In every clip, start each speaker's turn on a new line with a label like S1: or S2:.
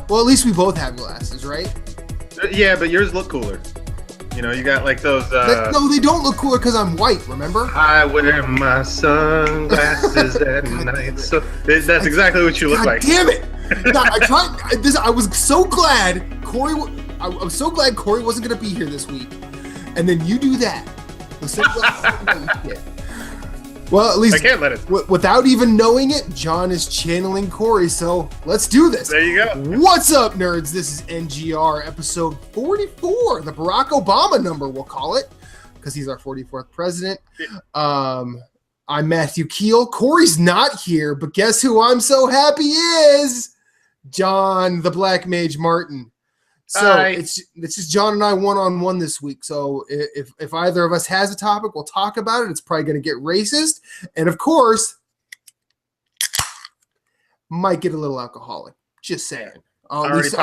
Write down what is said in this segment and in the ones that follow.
S1: Well, at least we both have glasses, right?
S2: Yeah, but yours look cooler. You know, you got like those.
S1: No, they don't look cooler because I'm white. Remember?
S2: I wear my sunglasses at night. So that's exactly what you look like.
S1: Damn it! God, I tried this. I was so glad Corey. I was so glad Corey wasn't going to be here this week, and then you do that. Well, at least
S2: I can't let it.
S1: Without even knowing it, John is channeling Corey. So let's do this.
S2: There you go.
S1: What's up, nerds? This is NGR episode 44, the Barack Obama number, we'll call it, because he's our 44th president. I'm Matthew Keel. Corey's not here, but guess who I'm so happy is? John, the Black Mage Martin. So it's just John and I one-on-one this week. So if either of us has a topic, we'll talk about it. It's probably going to get racist. And of course, might get a little alcoholic. Just saying.
S2: Well, that's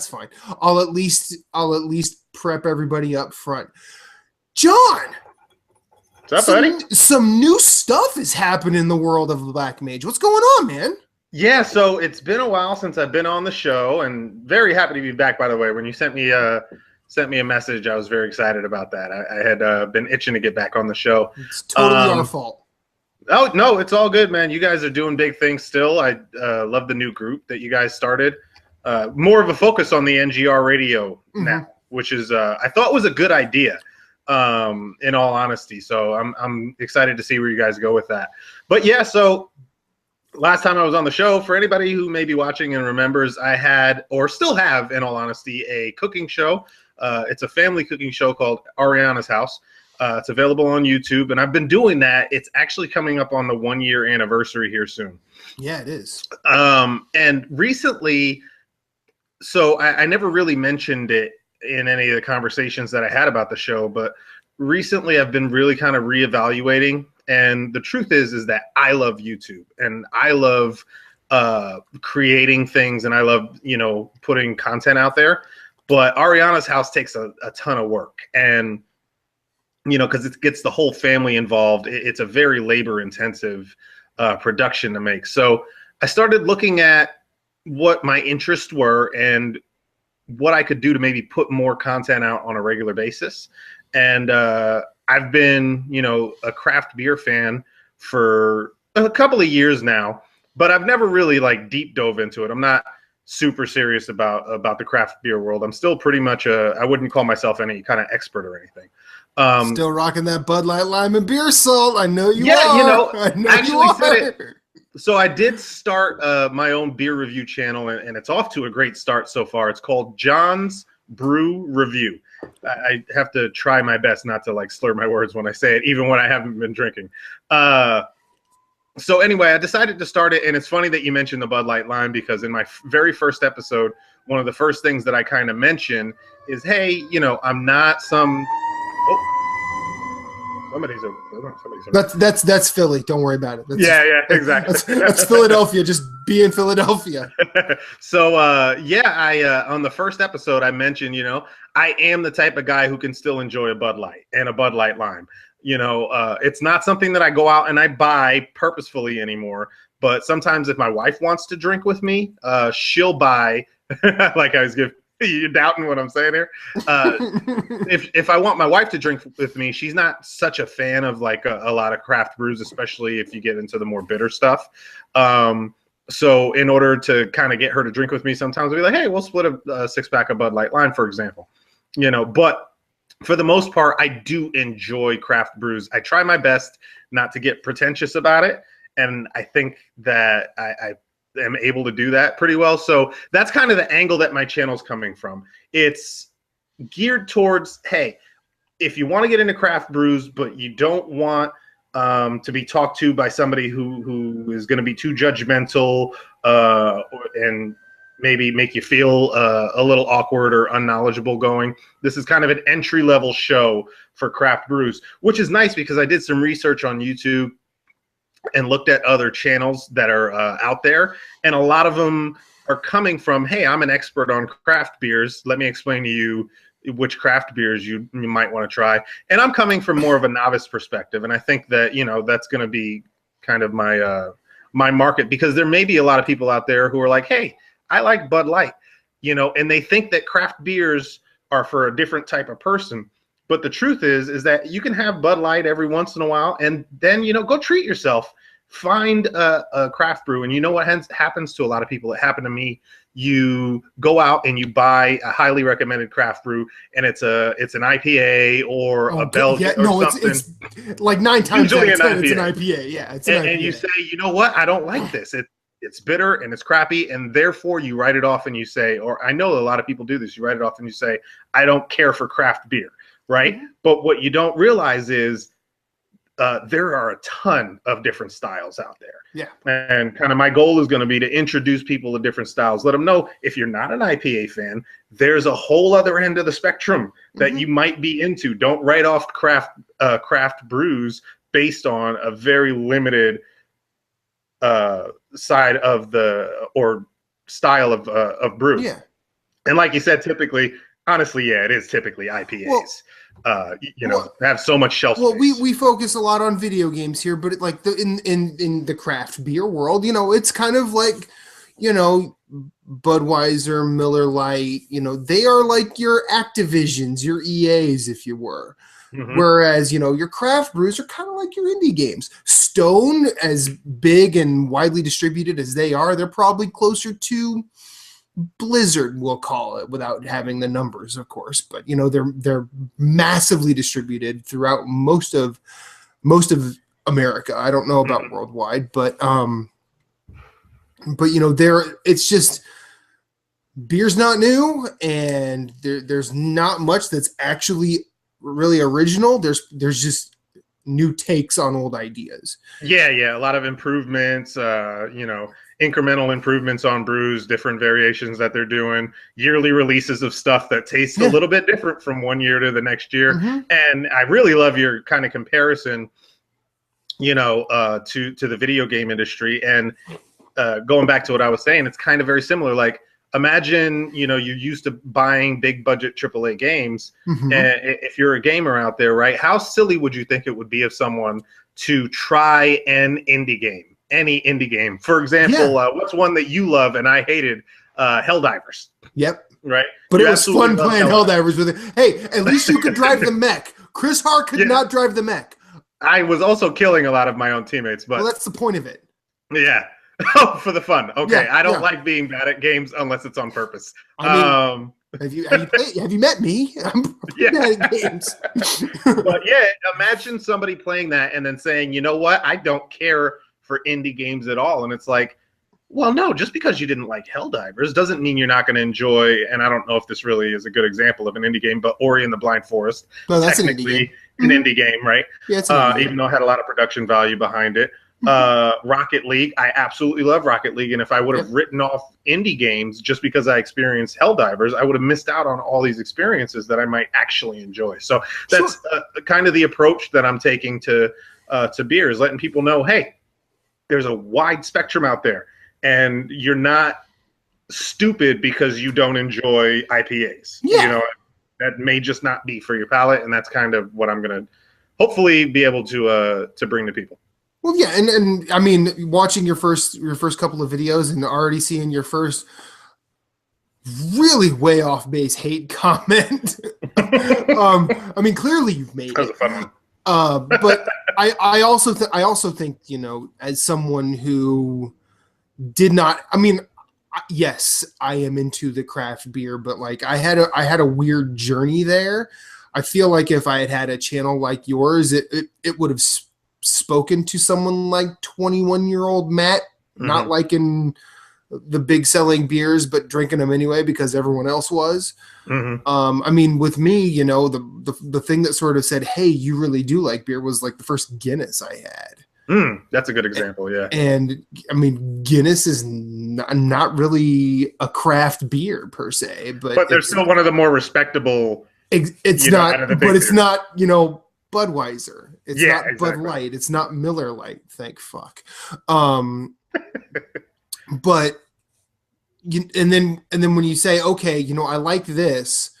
S1: fine. I'll at least prep everybody up front. John!
S2: What's up, buddy?
S1: Some new stuff is happening in the world of the Black Mage. What's going on, man?
S2: Yeah, so it's been a while since I've been on the show, and very happy to be back, by the way. When you sent me a message, I was very excited about that. I had been itching to get back on the show.
S1: It's totally our fault.
S2: Oh, no, it's all good, man. You guys are doing big things still. I love the new group that you guys started. More of a focus on the NGR radio now, which is I thought was a good idea, in all honesty. So I'm excited to see where you guys go with that. But yeah, so last time I was on the show, for anybody who may be watching and remembers, I had, or still have, in all honesty, a cooking show. It's a family cooking show called Arianna's House. It's available on YouTube, and I've been doing that. It's actually coming up on the 1-year anniversary here soon.
S1: Yeah, it is.
S2: And recently, so I never really mentioned it in any of the conversations that I had about the show, but recently I've been really kind of reevaluating. And the truth is that I love YouTube, and I love creating things, and I love, putting content out there. But Arianna's House takes a ton of work, and because it gets the whole family involved. It's a very labor-intensive production to make. So I started looking at what my interests were and what I could do to maybe put more content out on a regular basis. And I've been, a craft beer fan for a couple of years now, but I've never really deep dove into it. I'm not super serious about the craft beer world. I'm still pretty much I wouldn't call myself any kind of expert or anything.
S1: Still rocking that Bud Light Lime and Beer Salt. I know you are.
S2: I actually said it. So I did start my own beer review channel, and it's off to a great start so far. It's called John's Brew Review. I have to try my best not to slur my words when I say it, even when I haven't been drinking. So anyway, I decided to start it, and it's funny that you mentioned the Bud Light Lime, because in my very first episode, one of the first things that I kind of mentioned is, hey, I'm not some. Oh, somebody's
S1: That's Philly. Don't worry about it.
S2: Exactly.
S1: That's Philadelphia. Just be in Philadelphia.
S2: So I on the first episode I mentioned, I am the type of guy who can still enjoy a Bud Light and a Bud Light Lime. It's not something that I go out and I buy purposefully anymore. But sometimes if my wife wants to drink with me, she'll buy. Like I was giving. You doubting what I'm saying here? If I want my wife to drink with me, she's not such a fan of a lot of craft brews, especially if you get into the more bitter stuff. So in order to kind of get her to drink with me, sometimes I'll be like, hey, we'll split a 6-pack of Bud Light Lime, for example. But for the most part, I do enjoy craft brews. I try my best not to get pretentious about it, and I think that I am able to do that pretty well. So that's kind of the angle that my channel's coming from. It's geared towards, hey, if you want to get into craft brews, but you don't want to be talked to by somebody who is going to be too judgmental and maybe make you feel a little awkward or unknowledgeable going. This is kind of an entry-level show for craft brews, which is nice because I did some research on YouTube and looked at other channels that are out there, and a lot of them are coming from, hey, I'm an expert on craft beers. Let me explain to you which craft beers you might want to try. And I'm coming from more of a novice perspective, and I think that, that's going to be kind of my my market, because there may be a lot of people out there who are like, hey, I like Bud Light, and they think that craft beers are for a different type of person. But the truth is that you can have Bud Light every once in a while, and then, go treat yourself. Find a craft brew. And you know what happens to a lot of people? It happened to me. You go out and you buy a highly recommended craft brew, and it's an IPA or a Belgian or something.
S1: It's like 9 times out of 10, it's an IPA. Yeah, it's an IPA.
S2: And you say, you know what? I don't like this. It's bitter and it's crappy, and therefore you write it off and you say, or I know a lot of people do this, you write it off and you say, I don't care for craft beer, right? Mm-hmm. But what you don't realize is there are a ton of different styles out there.
S1: Yeah.
S2: And kind of my goal is going to be to introduce people to different styles. Let them know, if you're not an IPA fan, there's a whole other end of the spectrum that you might be into. Don't write off craft brews based on a very limited side of or style of brew.
S1: Yeah.
S2: And like you said, typically, honestly, it is typically IPAs. Have so much shelf space.
S1: Well, we focus a lot on video games here, but in the craft beer world, it's kind of like, Budweiser, Miller Lite, they are like your Activisions, your EAs, if you were. Mm-hmm. Whereas, your craft brews are kind of like your indie games. Stone, as big and widely distributed as they are, they're probably closer to Blizzard, we'll call it, without having the numbers, of course. But they're massively distributed throughout most of America. I don't know about worldwide, but it's just, beer's not new, and there's not much that's actually really original. There's just new takes on old ideas.
S2: Yeah, a lot of improvements, incremental improvements on brews, different variations that they're doing, yearly releases of stuff that tastes a little bit different from one year to the next year. Mm-hmm. And I really love your kind of comparison, to the video game industry. And going back to what I was saying, it's kind of very similar. Like, imagine, you're used to buying big budget AAA games. Mm-hmm. And if you're a gamer out there, right, how silly would you think it would be of someone to try an indie game? Any indie game. For example, what's one that you love and I hated? Helldivers.
S1: Yep.
S2: Right?
S1: But it was fun playing Helldivers with it. Hey, at least you could drive the mech. Chris Hart could not drive the mech.
S2: I was also killing a lot of my own teammates, but
S1: that's the point of it.
S2: Yeah. Oh, for the fun. Okay. I don't like being bad at games unless it's on purpose.
S1: I mean, have you met me? I'm bad at games.
S2: But imagine somebody playing that and then saying, you know what? I don't care for indie games at all. And it's like, well, no, just because you didn't like Helldivers doesn't mean you're not going to enjoy, and I don't know if this really is a good example of an indie game, but Ori and the Blind Forest.
S1: No, that's an indie game.
S2: Indie game, right?
S1: Yeah, it's an indie game.
S2: Even though it had a lot of production value behind it. Rocket League, I absolutely love Rocket League, and if I would have written off indie games just because I experienced Helldivers, I would have missed out on all these experiences that I might actually enjoy. So that's kind of the approach that I'm taking to beers, letting people know, hey, there's a wide spectrum out there, and you're not stupid because you don't enjoy IPAs.
S1: Yeah.
S2: That may just not be for your palate, and that's kind of what I'm going to hopefully be able to bring to people.
S1: Well, yeah, and I mean, watching your first couple of videos and already seeing your first really way off base hate comment. I mean, clearly you've made it.
S2: That was a fun one.
S1: But I also think, as someone who did not, I mean, yes, I am into the craft beer, but like I had a weird journey there. I feel like if I had had a channel like yours, it would have spoken to someone like 21-year-old Matt, not liking the big selling beers, but drinking them anyway because everyone else was. I mean, with me, the thing that sort of said, hey, you really do like beer was like the first Guinness I had.
S2: That's a good example. Yeah.
S1: And I mean, Guinness is not really a craft beer per se, but
S2: they're still one of the more respectable.
S1: It's not, but it's not, Budweiser. It's not exactly. Bud Light. It's not Miller Lite. Thank fuck. But and then when you say, okay, I like this,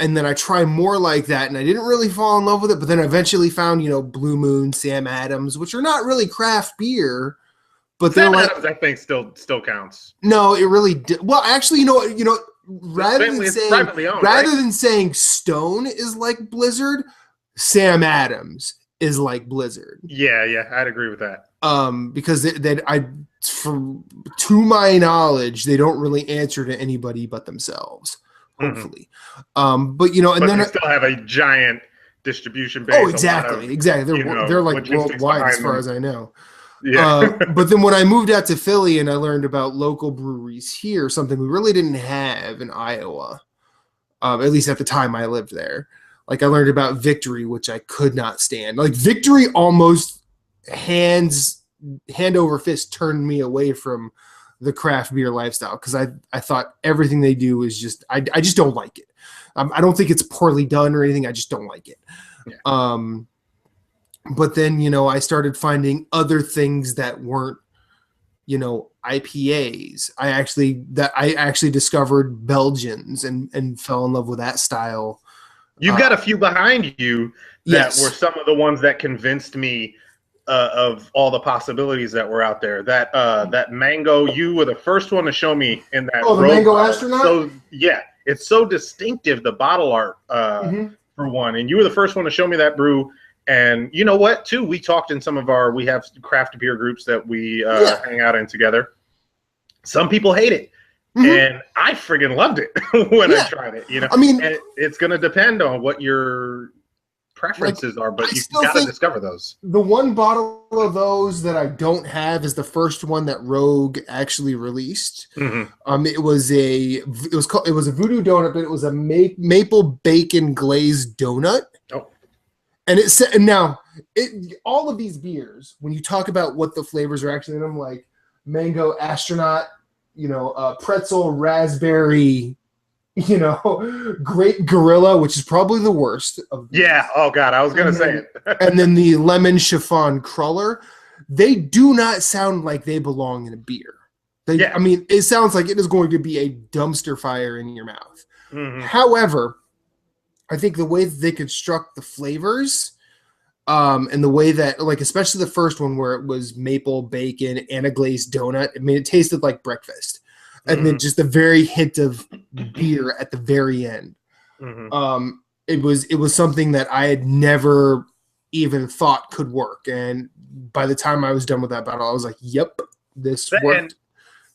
S1: and then I try more like that, and I didn't really fall in love with it, but then I eventually found, Blue Moon, Sam Adams, which are not really craft beer, But
S2: Sam
S1: they're like,
S2: Adams, I think still counts.
S1: no, it really did. Well, actually, rather than saying Stone is like Blizzard, Sam Adams is like Blizzard.
S2: Yeah, I'd agree with that.
S1: Because to my knowledge, they don't really answer to anybody but themselves. Hopefully, but then
S2: they still have a giant distribution base.
S1: Oh, exactly. They're like worldwide as far as I know.
S2: Yeah.
S1: But then when I moved out to Philly and I learned about local breweries here, something we really didn't have in Iowa, at least at the time I lived there. Like I learned about Victory, which I could not stand. Like Victory almost hand over fist turned me away from the craft beer lifestyle because I thought everything they do is just I just don't like it. I don't think it's poorly done or anything. I just don't like it. Yeah. But then, I started finding other things that weren't, IPAs. I actually discovered Belgians and fell in love with that style.
S2: You've got a few behind you that were some of the ones that convinced me of all the possibilities that were out there. That mango, you were the first one to show me in that.
S1: Oh, the mango astronaut?
S2: So, yeah, it's so distinctive, the bottle art, for one. And you were the first one to show me that brew. And you know what, too? We talked in we have craft beer groups that we hang out in together. Some people hate it. And I friggin' loved it when I tried it.
S1: I mean,
S2: and it's going to depend on what your preferences are, but you got to discover those.
S1: The one bottle of those that I don't have is the first one that Rogue actually released. It was a voodoo donut, but it was a maple bacon glazed donut. Oh. And it said, now all of these beers, when you talk about what the flavors are actually in them, like mango astronaut, pretzel, raspberry, grape gorilla, which is probably the worst of these.
S2: Yeah. Oh God, I was gonna say it.
S1: And then the lemon chiffon cruller, they do not sound like they belong in a beer. I mean, it sounds like it is going to be a dumpster fire in your mouth. However, I think the way that they construct the flavors, and the way that, like, especially the first one where it was maple bacon and a glazed donut, I mean, it tasted like breakfast. And then just a very hint of beer at the very end. It was something that I had never even thought could work. And by the time I was done with that bottle, I was like, yep, this worked.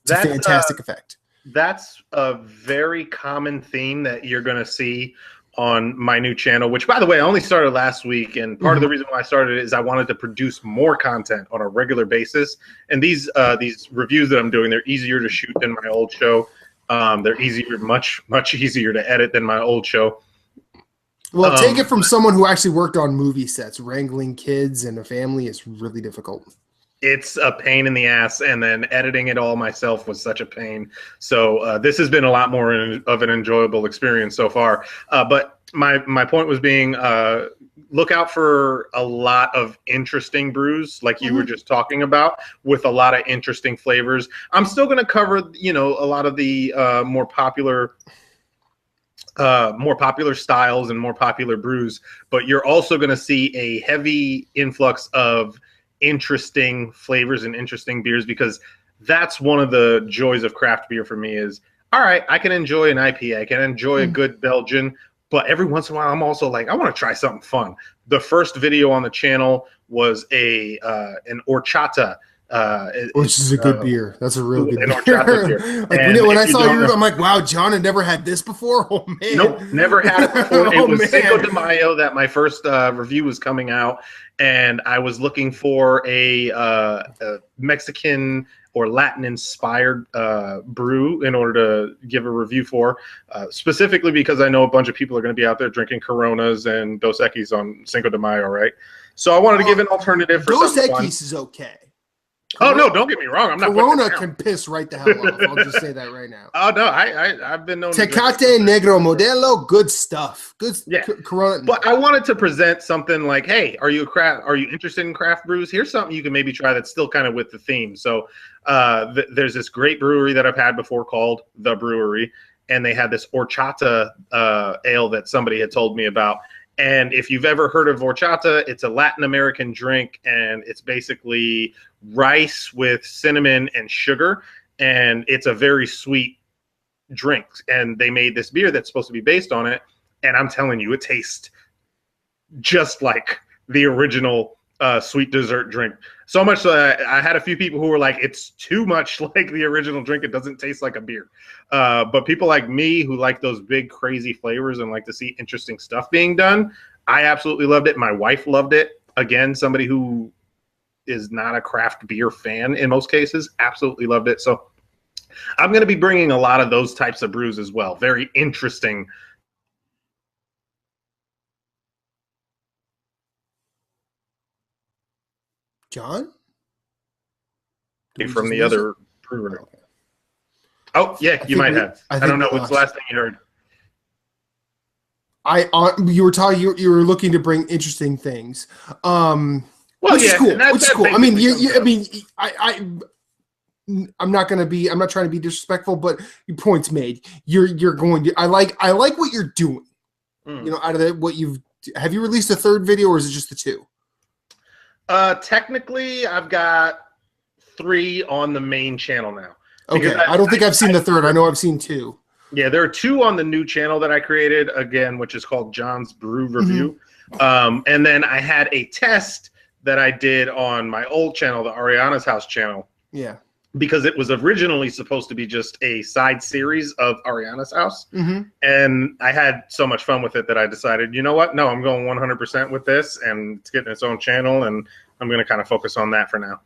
S1: It's a fantastic effect.
S2: That's a very common theme that you're going to see on my new channel, which, by the way, I only started last week. And part of the reason why I started it is I wanted to produce more content on a regular basis. And these reviews that I'm doing, they're easier to shoot than my old show. They're much easier to edit than my old show.
S1: Well, take it from someone who actually worked on movie sets. Wrangling kids and a family is really difficult.
S2: It's a pain in the ass, and then editing it all myself was such a pain. So this has been a lot more of an enjoyable experience so far. But my point was being, look out for a lot of interesting brews, like you were just talking about, with a lot of interesting flavors. I'm still going to cover, a lot of the more popular styles and more popular brews, but you're also going to see a heavy influx of interesting flavors and interesting beers, because that's one of the joys of craft beer for me is, all right, I can enjoy an IPA, I can enjoy a good Belgian, but every once in a while I'm also like, I want to try something fun. The first video on the channel was an horchata,
S1: which is a good beer. That's a real good
S2: beer.
S1: When I saw yours, I'm like, wow, John had never had this before? Oh, man.
S2: Nope, never had it before. It was Cinco de Mayo that my first review was coming out, and I was looking for a Mexican or Latin-inspired brew in order to give a review for, specifically because I know a bunch of people are going to be out there drinking Coronas and Dos Equis on Cinco de Mayo, right? So I wanted to give an alternative for
S1: Dos Equis is okay.
S2: Oh, no, don't get me wrong. I'm not.
S1: Corona can piss right the hell off. I'll just say that right now.
S2: Oh, no, I've been known
S1: Tecate Negro Modelo, good stuff. Good.
S2: Yeah.
S1: Corona.
S2: But I wanted to present something like, hey, are you interested in craft brews? Here's something you can maybe try that's still kind of with the theme. So there's this great brewery that I've had before called The Brewery, and they had this horchata ale that somebody had told me about. And if you've ever heard of horchata, it's a Latin American drink, and it's basically rice with cinnamon and sugar, and it's a very sweet drink. And they made this beer that's supposed to be based on it, and I'm telling you, it tastes just like the original sweet dessert drink. So much that I had a few people who were like, it's too much like the original drink. It doesn't taste like a beer. But people like me who like those big, crazy flavors and like to see interesting stuff being done, I absolutely loved it. My wife loved it. Again, somebody who is not a craft beer fan in most cases, absolutely loved it. So I'm going to be bringing a lot of those types of brews as well. Very interesting.
S1: John?
S2: From the other brewery. Oh, yeah, you might have. I don't know what's the last thing you heard.
S1: You were talking. You were looking to bring interesting things.
S2: Well,
S1: which is cool.
S2: Which
S1: is cool. I mean, I'm not trying to be disrespectful, but your point's made. You're going to. I like what you're doing. You know, out of what have you released a third video, or is it just the two?
S2: Technically, I've got 3 on the main channel now.
S1: Okay, I don't think I've seen the third. I know I've seen 2.
S2: Yeah, there are 2 on the new channel that I created, again, which is called John's Brew Review. And then I had a test that I did on my old channel, the Arianna's House channel.
S1: Yeah.
S2: Because it was originally supposed to be just a side series of Arianna's House. And I had so much fun with it that I decided, you know what? No, I'm going 100% with this, and it's getting its own channel, and I'm going to kind of focus on that for now.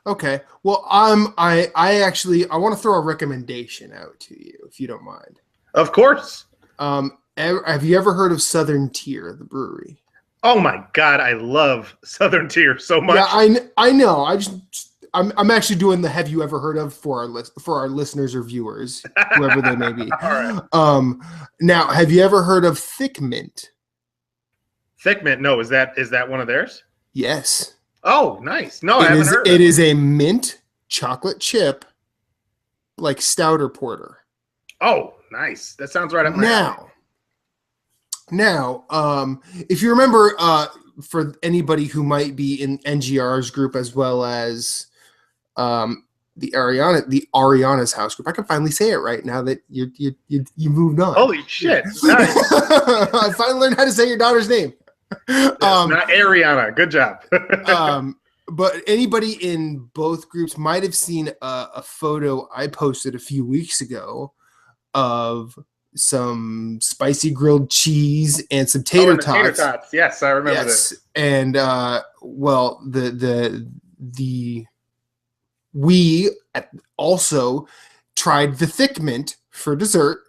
S1: Okay. Well, I want to throw a recommendation out to you, if you don't mind.
S2: Of course.
S1: Have you ever heard of Southern Tier, the brewery?
S2: Oh my God, I love Southern Tier so much.
S1: Yeah, I know. I'm actually doing the have you ever heard of for our listeners or viewers, whoever they may be.
S2: All right.
S1: Now, have you ever heard of Thick Mint?
S2: Thick Mint? No, is that one of theirs?
S1: Yes.
S2: Oh, nice. No, I haven't heard of it.
S1: It is a mint chocolate chip, like stouter porter.
S2: Oh, nice. That sounds right up my alley.
S1: Now, if you remember, for anybody who might be in NGR's group as well as the Arianna's house group, I can finally say it right now that you moved on.
S2: Holy shit! Nice.
S1: I finally learned how to say your daughter's name.
S2: Not Arianna. Good job.
S1: But anybody in both groups might have seen a photo I posted a few weeks ago of some spicy grilled cheese and some tater tots.
S2: Tater tots. Yes, I remember this.
S1: And we also tried the Thick Mint for dessert.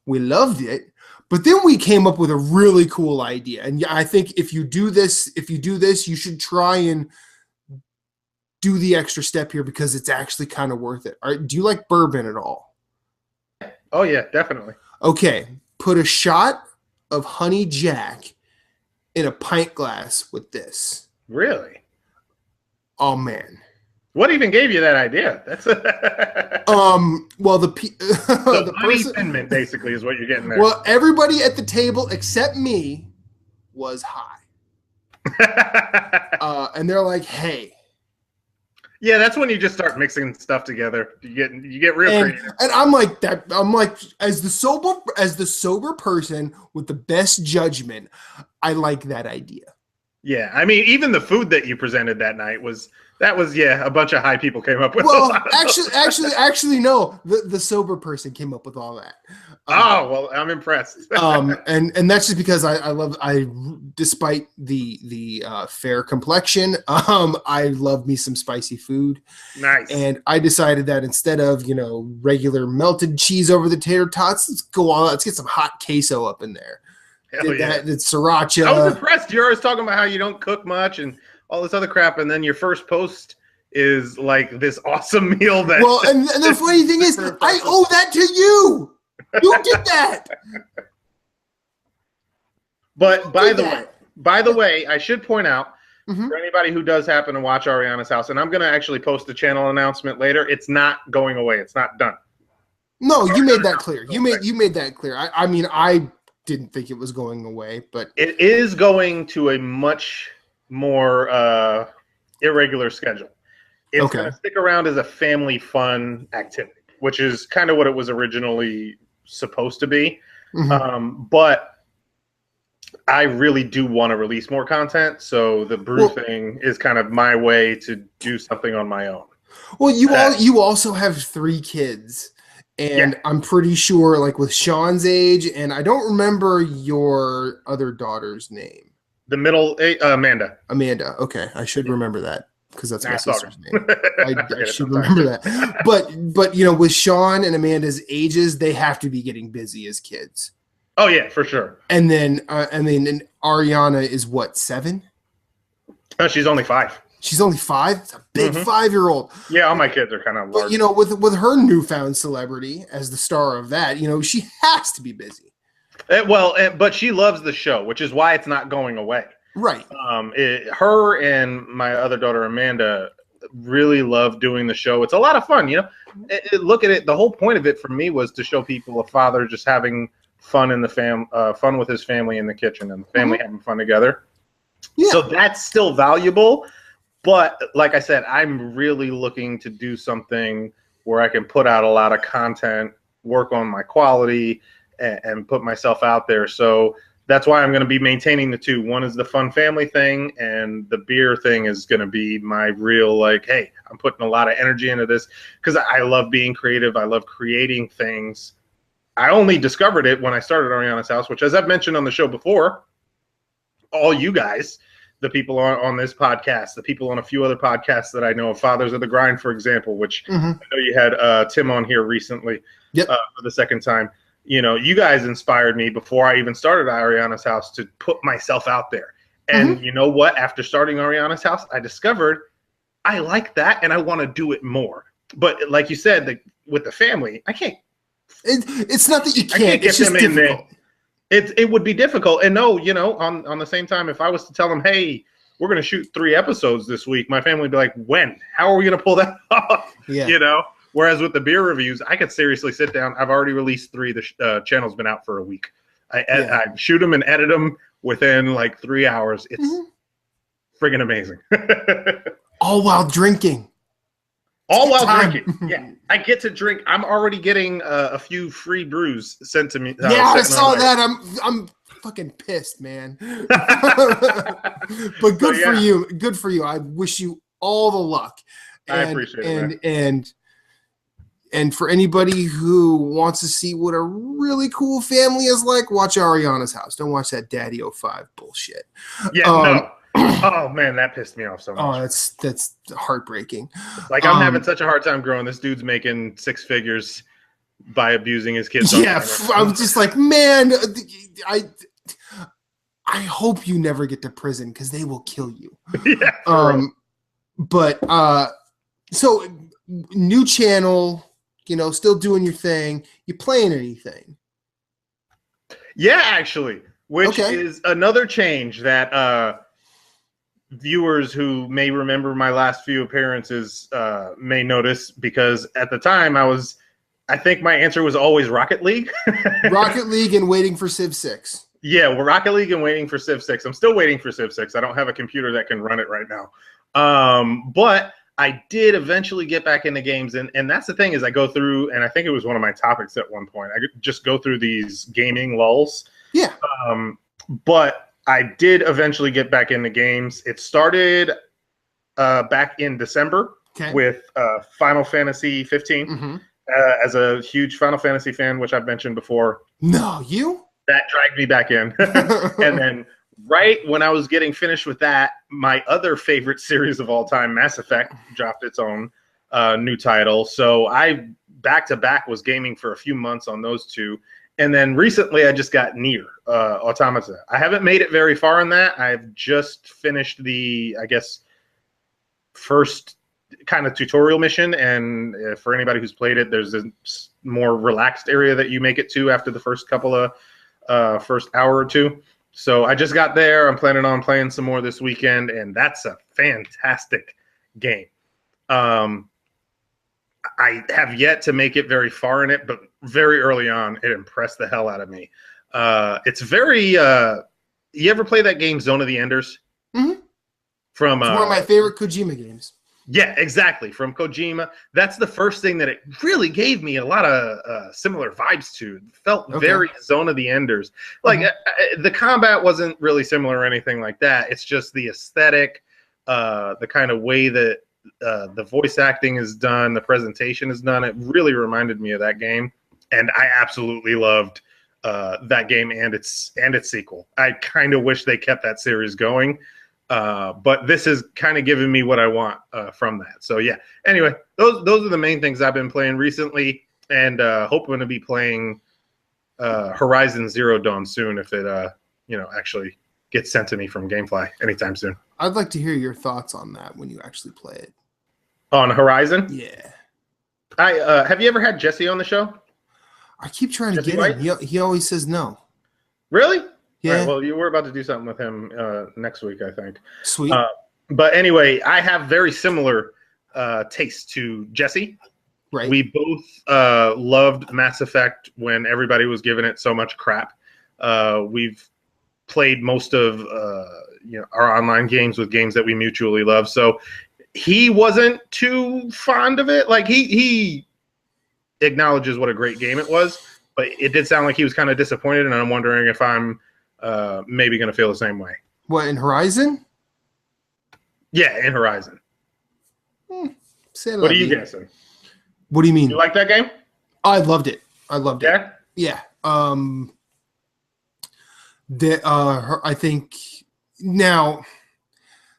S1: We loved it. But then we came up with a really cool idea. And I think if you do this, you should try and do the extra step here because it's actually kind of worth it. All right, do you like bourbon at all?
S2: Oh, yeah, definitely.
S1: Okay, put a shot of Honey Jack in a pint glass with this.
S2: Really?
S1: Oh, man.
S2: What even gave you that idea? That's
S1: well, the
S2: honey thin mint basically is what you're getting there.
S1: Well, everybody at the table except me was high. And they're like, "Hey."
S2: Yeah, that's when you just start mixing stuff together. You get real creative.
S1: And I'm like that. I'm like, as the sober person with the best judgment, I like that idea.
S2: Yeah, I mean, even the food that you presented that night was a bunch of high people came up with.
S1: Well, actually, no. The sober person came up with all that.
S2: Well, I'm impressed.
S1: And that's just because I despite the fair complexion, I love me some spicy food.
S2: Nice.
S1: And I decided that instead of regular melted cheese over the tater tots, let's get some hot queso up in there.
S2: Hell yeah.
S1: It's sriracha.
S2: I was impressed. You're always talking about how you don't cook much and all this other crap, and then your first post is like this awesome meal that.
S1: Well, and the funny thing is, I owe that to you. You did that.
S2: But by the way, I should point out for anybody who does happen to watch Arianna's House, and I'm going to actually post the channel announcement later. It's not going away. It's not done.
S1: No, you made that clear. You made that clear. I mean, didn't think it was going away, but
S2: it is going to a much more irregular schedule. It's
S1: okay.
S2: going to stick around as a family fun activity, which is kind of what it was originally supposed to be. But I really do want to release more content, so the Brew thing is kind of my way to do something on my own.
S1: Well, you also have 3 kids, and I'm pretty sure, like with Sean's age, and I don't remember your other daughter's name.
S2: The middle, Amanda.
S1: Amanda. Okay, I should remember that because that's my sister's name. I should
S2: sometimes.
S1: remember that. But you know, with Sean and Amanda's ages, they have to be getting busy as kids.
S2: Oh yeah, for sure.
S1: And then Arianna is what, 7?
S2: She's only 5.
S1: She's only 5. It's a big 5-year-old.
S2: Yeah, all my kids are kind of large.
S1: But you know, with her newfound celebrity as the star of that, you know, she has to be busy.
S2: But she loves the show, which is why it's not going away.
S1: Right.
S2: Her and my other daughter Amanda really love doing the show. It's a lot of fun, you know. Look at it. The whole point of it for me was to show people a father just having fun in the fun with his family in the kitchen, and the family having fun together. Yeah. So that's still valuable. But like I said, I'm really looking to do something where I can put out a lot of content, work on my quality, and put myself out there. So that's why I'm going to be maintaining the 2. One is the fun family thing, and the beer thing is going to be my real, like, hey, I'm putting a lot of energy into this because I love being creative. I love creating things. I only discovered it when I started Arianna's House, which, as I've mentioned on the show before, all you guys, the people on this podcast, the people on a few other podcasts that I know of, Fathers of the Grind, for example, which I know you had Tim on here recently for the second time. You know, you guys inspired me before I even started Arianna's House to put myself out there. And you know what? After starting Arianna's House, I discovered I like that and I want to do it more. But like you said, with the family, I can't.
S1: It's not that you can't.
S2: I can't get
S1: it's just
S2: them
S1: difficult.
S2: It would be difficult. And no, you know, on the same time, if I was to tell them, hey, we're going to shoot 3 episodes this week, my family would be like, when? How are we going to pull that off? Yeah. You know? Whereas with the beer reviews, I could seriously sit down. I've already released 3. The channel's been out for a week. I shoot them and edit them within like 3 hours. It's friggin' amazing.
S1: All while drinking.
S2: All while drinking. Yeah, I get to drink. I'm already getting a few free brews sent to me.
S1: Yeah, I saw that. I'm fucking pissed, man. But good for you. Good for you. I wish you all the luck.
S2: I appreciate it.
S1: And for anybody who wants to see what a really cool family is like, watch Arianna's House. Don't watch that Daddy 05 bullshit.
S2: Yeah, no. Oh man, that pissed me off so much.
S1: Oh, that's heartbreaking.
S2: Like I'm having such a hard time growing. This dude's making 6 figures by abusing his kids.
S1: Yeah, I was just like, man, I hope you never get to prison because they will kill you. Yeah. But so new channel, you know, still doing your thing. You playing anything?
S2: Yeah, actually, which is another change that viewers who may remember my last few appearances may notice, because at the time I think my answer was always Rocket League.
S1: Rocket League and waiting for Civ 6.
S2: Yeah, well, Rocket League and waiting for Civ 6. I'm still waiting for Civ 6. I don't have a computer that can run it right now. But I did eventually get back into games, and that's the thing is I go through, and I think it was one of my topics at one point, I could just go through these gaming lulls. Yeah. But I did eventually get back into games. It started back in December with Final Fantasy 15. As a huge Final Fantasy fan, which I've mentioned before.
S1: No, you?
S2: That dragged me back in. And then right when I was getting finished with that, my other favorite series of all time, Mass Effect, dropped its own new title. So I back-to-back was gaming for a few months on those 2. And then recently I just got Nier Automata. I haven't made it very far in that. I've just finished the, I guess, first kind of tutorial mission. And for anybody who's played it, there's a more relaxed area that you make it to after the first couple of first hour or 2. So I just got there. I'm planning on playing some more this weekend, and that's a fantastic game. I have yet to make it very far in it, but very early on, it impressed the hell out of me. It's very. You ever play that game Zone of the Enders?
S1: Mm-hmm.
S2: From
S1: it's one of my favorite Kojima games.
S2: Yeah, exactly. From Kojima. That's the first thing that it really gave me a lot of similar vibes to. It felt very Zone of the Enders. Like the combat wasn't really similar or anything like that. It's just the aesthetic, the kind of way that the voice acting is done, the presentation is done. It really reminded me of that game, and I absolutely loved that game and its sequel. I kind of wish they kept that series going. But this is kind of giving me what I want from that. So yeah. Anyway, those are the main things I've been playing recently, and hoping to be playing Horizon Zero Dawn soon if it actually gets sent to me from GameFly anytime soon.
S1: I'd like to hear your thoughts on that when you actually play it.
S2: On Horizon?
S1: Yeah.
S2: I have you ever had Jesse on the show?
S1: I keep trying to get him. He always says no.
S2: Really?
S1: Yeah.
S2: Right, well, you were about to do something with him next week, I think.
S1: Sweet.
S2: But anyway, I have very similar tastes to Jesse.
S1: Right.
S2: We both loved Mass Effect when everybody was giving it so much crap. We've played most of our online games with games that we mutually love. So he wasn't too fond of it. Like he acknowledges what a great game it was, but it did sound like he was kind of disappointed, and I'm wondering if I'm maybe going to feel the same way.
S1: What, in Horizon?
S2: Yeah, in Horizon. What are you guessing?
S1: What do you mean?
S2: You like that game?
S1: I loved it.
S2: Yeah?
S1: Yeah. I think now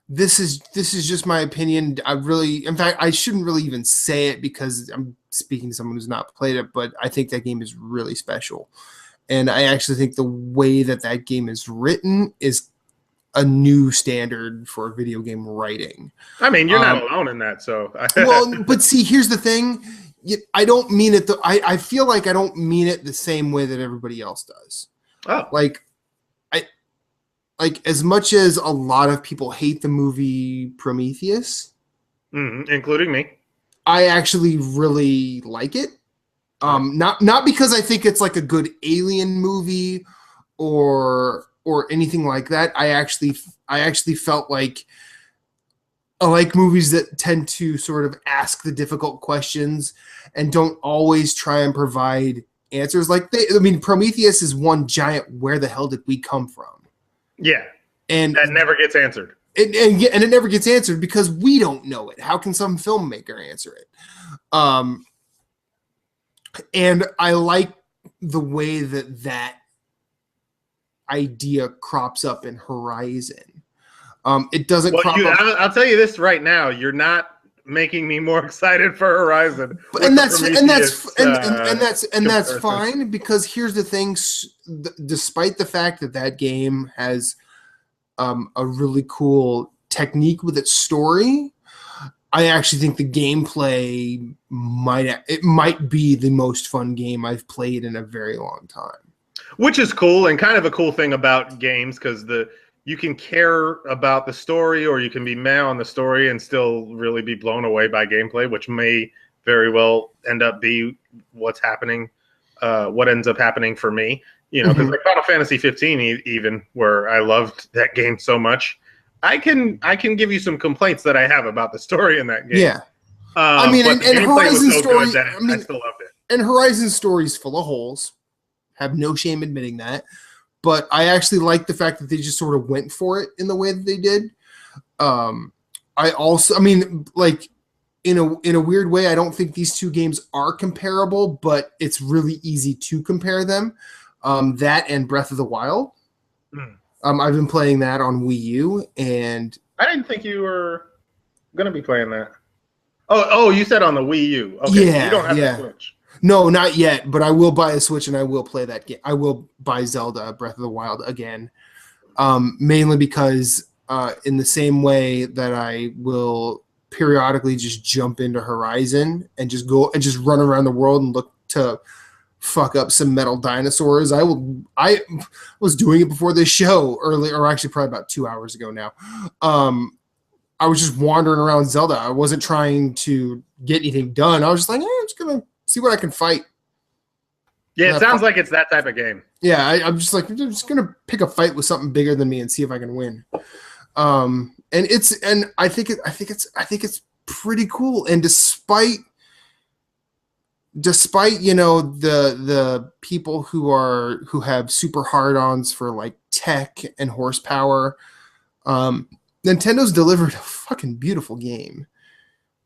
S1: this is just my opinion. In fact, I shouldn't really even say it because I'm speaking to someone who's not played it, but I think that game is really special. And I actually think the way that game is written is a new standard for video game writing.
S2: I mean, you're not alone in that. So,
S1: well, but see, here's the thing. I don't mean it. I feel like I don't mean it the same way that everybody else does.
S2: Oh,
S1: like as much as a lot of people hate the movie Prometheus,
S2: including me,
S1: I actually really like it. Not because I think it's like a good alien movie or anything like that. I actually felt like I like movies that tend to sort of ask the difficult questions and don't always try and provide answers. Prometheus is one giant "where the hell did we come from?"
S2: Yeah,
S1: and
S2: that never gets answered.
S1: And it never gets answered because we don't know it. How can some filmmaker answer it? And I like the way that idea crops up in Horizon. It doesn't crop up.
S2: I'll tell you this right now: you're not making me more excited for Horizon.
S1: And that's fine, because here's the thing: despite the fact that game has a really cool technique with its story, I actually think the gameplay might be the most fun game I've played in a very long time.
S2: Which is cool, and kind of a cool thing about games, because you can care about the story, or you can be mad on the story and still really be blown away by gameplay, which may very well end up be what ends up happening for me. Because like Final Fantasy 15, even where I loved that game so much, I can give you some complaints that I have about the story in that game.
S1: Yeah, and Horizon story.
S2: I still loved it.
S1: And Horizon story's full of holes. Have no shame admitting that. But I actually like the fact that they just sort of went for it in the way that they did. In a weird way, I don't think these two games are comparable, but it's really easy to compare them. That and Breath of the Wild. I've been playing that on Wii U, and
S2: I didn't think you were going to be playing that. Oh, you said on the Wii U. Okay,
S1: yeah,
S2: you don't have the Switch.
S1: No, not yet, but I will buy a Switch and I will play that game. I will buy Zelda Breath of the Wild again, mainly because in the same way that I will periodically just jump into Horizon and just go and just run around the world and look to fuck up some metal dinosaurs. I was doing it before this show earlier, or actually probably about 2 hours ago now. I was just wandering around Zelda. I wasn't trying to get anything done. I was just like, I'm just gonna see what I can fight.
S2: Yeah, it sounds like it's that type of game.
S1: Yeah, I'm just like, I'm just gonna pick a fight with something bigger than me and see if I can win. And I think it's pretty cool. And despite the people who have super hard-ons for like tech and horsepower, Nintendo's delivered a fucking beautiful game.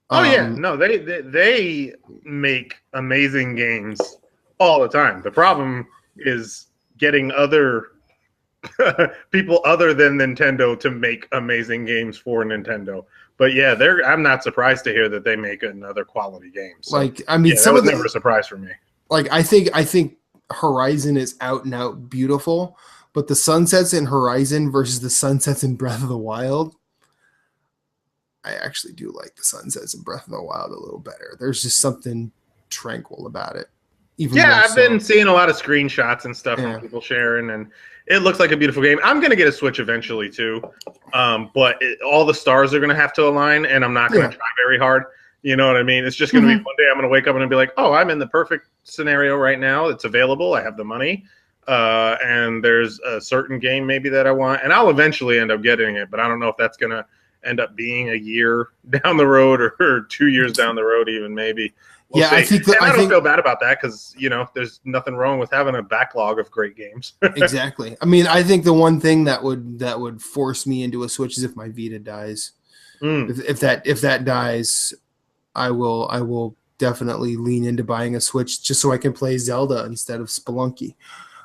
S2: Oh yeah, no, they make amazing games all the time. The problem is getting other people other than Nintendo to make amazing games for Nintendo. But yeah, I'm not surprised to hear that they make another quality game. So,
S1: like, I mean,
S2: that was never a surprise for me.
S1: Like, I think Horizon is out and out beautiful, but the sunsets in Horizon versus the sunsets in Breath of the Wild, I actually do like the sunsets in Breath of the Wild a little better. There's just something tranquil about it.
S2: I've been seeing a lot of screenshots and stuff from people sharing, and it looks like a beautiful game. I'm going to get a Switch eventually too, but all the stars are going to have to align, and I'm not going to try very hard. You know what I mean? It's just going to be one day I'm going to wake up and be like, oh, I'm in the perfect scenario right now. It's available. I have the money, and there's a certain game maybe that I want, and I'll eventually end up getting it, but I don't know if that's going to end up being a year down the road or 2 years down the road even maybe. We'll see. I don't feel bad about that because, there's nothing wrong with having a backlog of great games.
S1: Exactly. I mean, I think the one thing that would force me into a Switch is if my Vita dies. If that dies, I will definitely lean into buying a Switch just so I can play Zelda instead of Spelunky.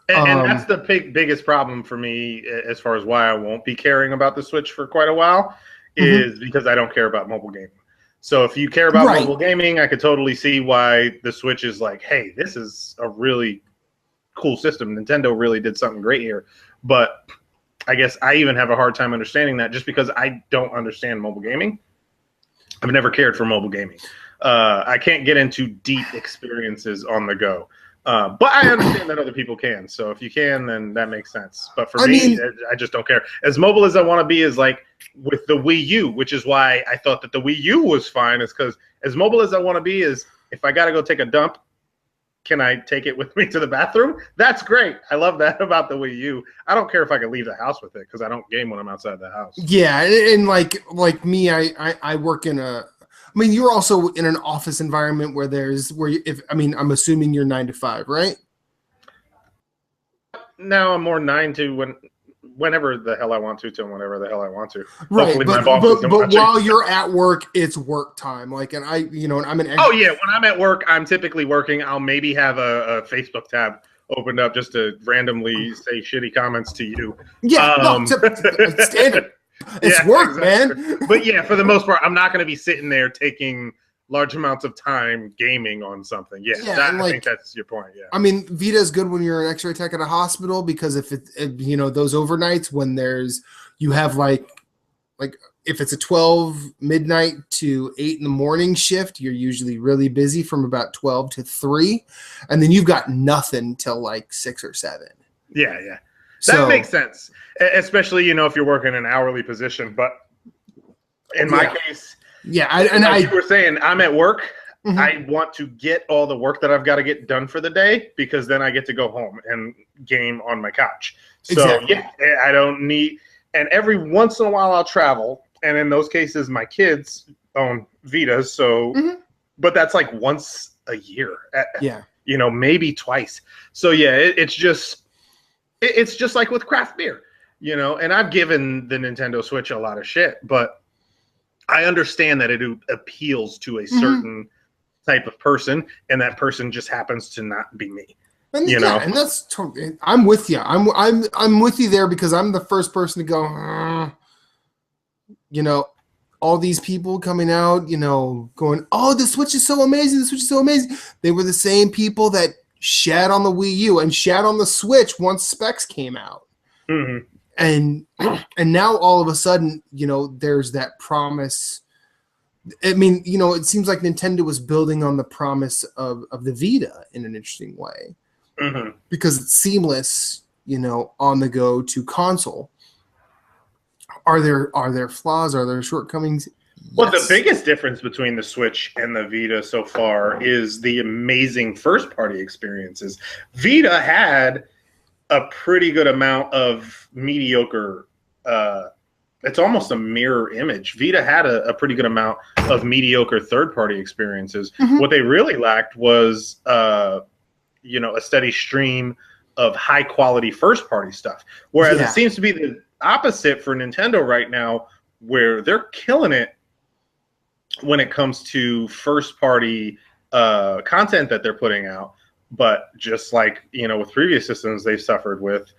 S2: And that's the biggest problem for me as far as why I won't be caring about the Switch for quite a while is because I don't care about mobile gaming. So if you care about mobile gaming, I could totally see why the Switch is like, hey, this is a really cool system. Nintendo really did something great here. But I guess I even have a hard time understanding that just because I don't understand mobile gaming. I've never cared for mobile gaming. I can't get into deep experiences on the go. But I understand that other people can. So if you can, then that makes sense. But for me, I just don't care. As mobile as I want to be is like with the Wii U, which is why I thought that the Wii U was fine, is because as mobile as I want to be is if I got to go take a dump, can I take it with me to the bathroom? That's great. I love that about the Wii U. I don't care if I can leave the house with it because I don't game when I'm outside the house.
S1: Yeah, and like me, I work in a. I mean, you're also in an office environment I'm assuming you're 9 to 5, right?
S2: Now I'm more 9 to whenever the hell I want to till whenever the hell I want to.
S1: Right,
S2: Hopefully
S1: but while you're at work, it's work time. Like, and I'm an.
S2: Oh yeah, when I'm at work, I'm typically working. I'll maybe have a Facebook tab opened up just to randomly say shitty comments to you.
S1: Yeah, standard. It's work, exactly. Man.
S2: But yeah, for the most part, I'm not going to be sitting there taking large amounts of time gaming on something. Yeah, I think that's your point. Yeah.
S1: I mean, Vita is good when you're an X-ray tech at a hospital because if those overnights when you have like if it's a 12 midnight to 8 in the morning shift, you're usually really busy from about 12 to 3, and then you've got nothing till like 6 or 7.
S2: Yeah. That makes sense, especially if you're working an hourly position. But in my case, you were saying, I'm at work. I want to get all the work that I've got to get done for the day because then I get to go home and game on my couch. So I don't need. And every once in a while, I'll travel, and in those cases, my kids own Vitas. So, but that's like once a year. Maybe twice. So it's just. It's just like with craft beer, and I've given the Nintendo Switch a lot of shit, but I understand that it appeals to a certain type of person, and that person just happens to not be me.
S1: And, and that's totally. I'm with you. I'm with you there because I'm the first person to go. All these people coming out, going, oh, the Switch is so amazing. The Switch is so amazing. They were the same people that shat on the Wii U and shat on the Switch once specs came out. And now all of a sudden, there's that promise. I mean, it seems like Nintendo was building on the promise of the Vita in an interesting way because it's seamless, on the go to console. Are there flaws? Are there shortcomings?
S2: Well, the biggest difference between the Switch and the Vita so far is the amazing first-party experiences. Vita had a pretty good amount of mediocre. It's almost a mirror image. Vita had a pretty good amount of mediocre third-party experiences. Mm-hmm. What they really lacked was, a steady stream of high-quality first-party stuff. Whereas it seems to be the opposite for Nintendo right now, where they're killing it when it comes to first-party content that they're putting out. But just like, with previous systems they've suffered with,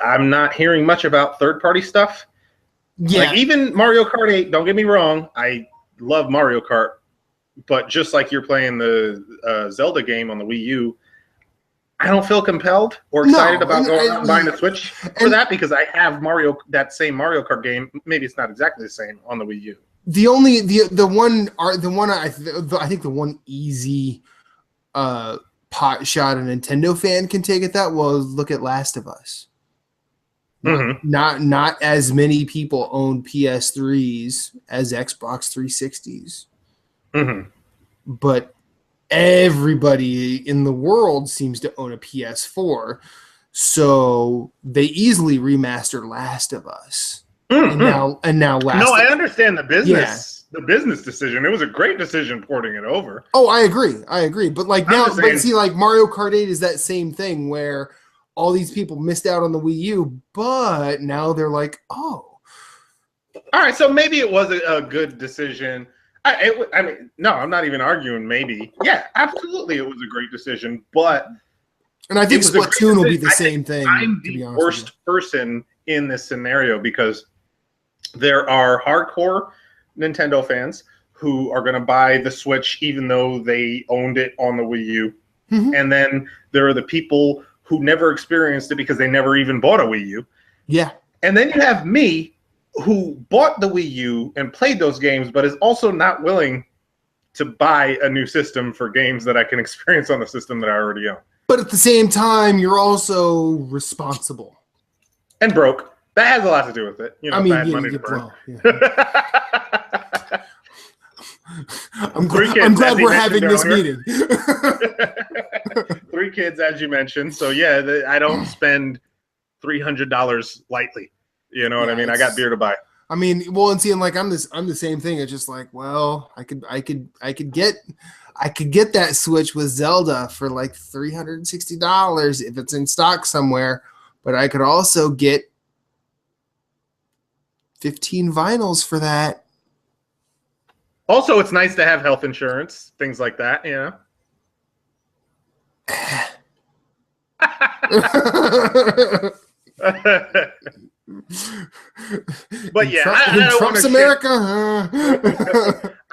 S2: I'm not hearing much about third-party stuff. Yeah. Like even Mario Kart 8, don't get me wrong, I love Mario Kart, but just like you're playing the Zelda game on the Wii U, I don't feel compelled or excited about going out and buying a Switch for that, because I have that same Mario Kart game. Maybe it's not exactly the same on the Wii U. The one easy
S1: pot shot a Nintendo fan can take at that was look at Last of Us. Mm-hmm. Not as many people own PS3s as Xbox 360s. Mm-hmm. But everybody in the world seems to own a PS4. So they easily remastered Last of Us. Mm-hmm. And now
S2: I understand the business. Yeah. The business decision. It was a great decision porting it over.
S1: Oh, I agree. But like now, like Mario Kart 8 is that same thing where all these people missed out on the Wii U, but now they're like, oh.
S2: All right, so maybe it was a good decision. I'm not even arguing maybe. Yeah, absolutely it was a great decision, but...
S1: And I think Splatoon will be the same thing.
S2: I'm the worst person in this scenario because there are hardcore Nintendo fans who are going to buy the Switch even though they owned it on the Wii U. Mm-hmm. And then there are the people who never experienced it because they never even bought a Wii U.
S1: Yeah.
S2: And then you have me who bought the Wii U and played those games, but is also not willing to buy a new system for games that I can experience on the system that I already own.
S1: But at the same time, you're also responsible.
S2: And broke. That has a lot to do with it. Bad money to burn.
S1: I'm glad we're having this meeting.
S2: 3 kids, as you mentioned. So, yeah, I don't spend $300 lightly. You know what I mean? I got beer to buy.
S1: I mean, well, and seeing like I'm the same thing. It's just like, well, I could get that Switch with Zelda for like $360 if it's in stock somewhere, but I could also get 15 vinyls for that.
S2: Also, it's nice to have health insurance, things like that, But yeah,
S1: in Trump's America.
S2: I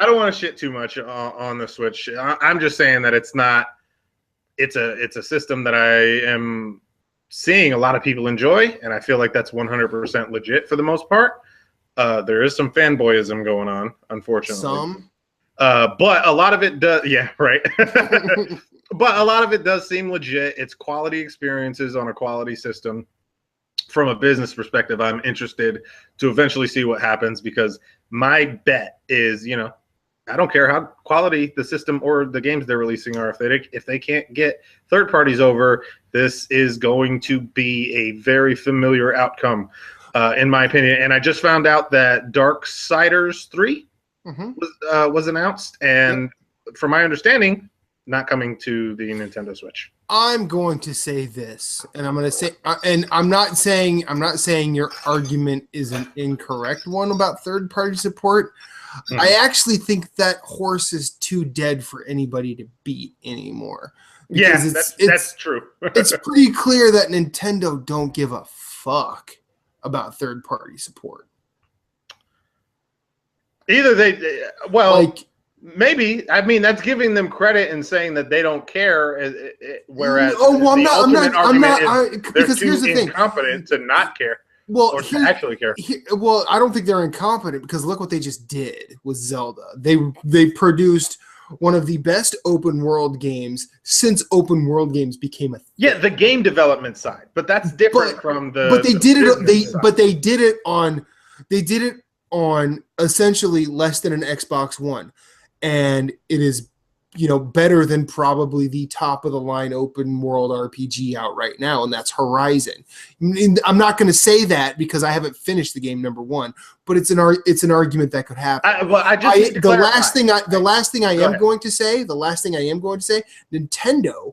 S2: don't want to shit too much on the Switch. I'm just saying that it's not. It's a system that I am seeing a lot of people enjoy, and I feel like that's 100% legit for the most part. There is some fanboyism going on, unfortunately. But a lot of it does. Yeah, right. But a lot of it does seem legit. It's quality experiences on a quality system. From a business perspective, I'm interested to eventually see what happens because my bet is, I don't care how quality the system or the games they're releasing are. If they can't get third parties over, this is going to be a very familiar outcome, in my opinion. And I just found out that Darksiders 3 was announced, and from my understanding, not coming to the Nintendo Switch.
S1: I'm going to say this, and I'm going to say, and I'm not saying your argument is an incorrect one about third-party support. Mm-hmm. I actually think that horse is too dead for anybody to beat anymore.
S2: Yeah, that's true.
S1: It's pretty clear that Nintendo don't give a fuck about third-party support.
S2: Either maybe. I mean, that's giving them credit and saying that they don't care. Whereas,
S1: because here's the thing:
S2: incompetent to not care. Or to actually care.
S1: I don't think they're incompetent because look what they just did with Zelda. They produced one of the best open world games since open world games became a thing.
S2: Yeah, the game development side, but that's different from the.
S1: But they did it. They did it on essentially less than an Xbox One, and it is, better than probably the top of the line open world RPG out right now, and that's Horizon. I'm not going to say that because I haven't finished the game number one, but it's an argument that could happen. The last thing I am going to say, Nintendo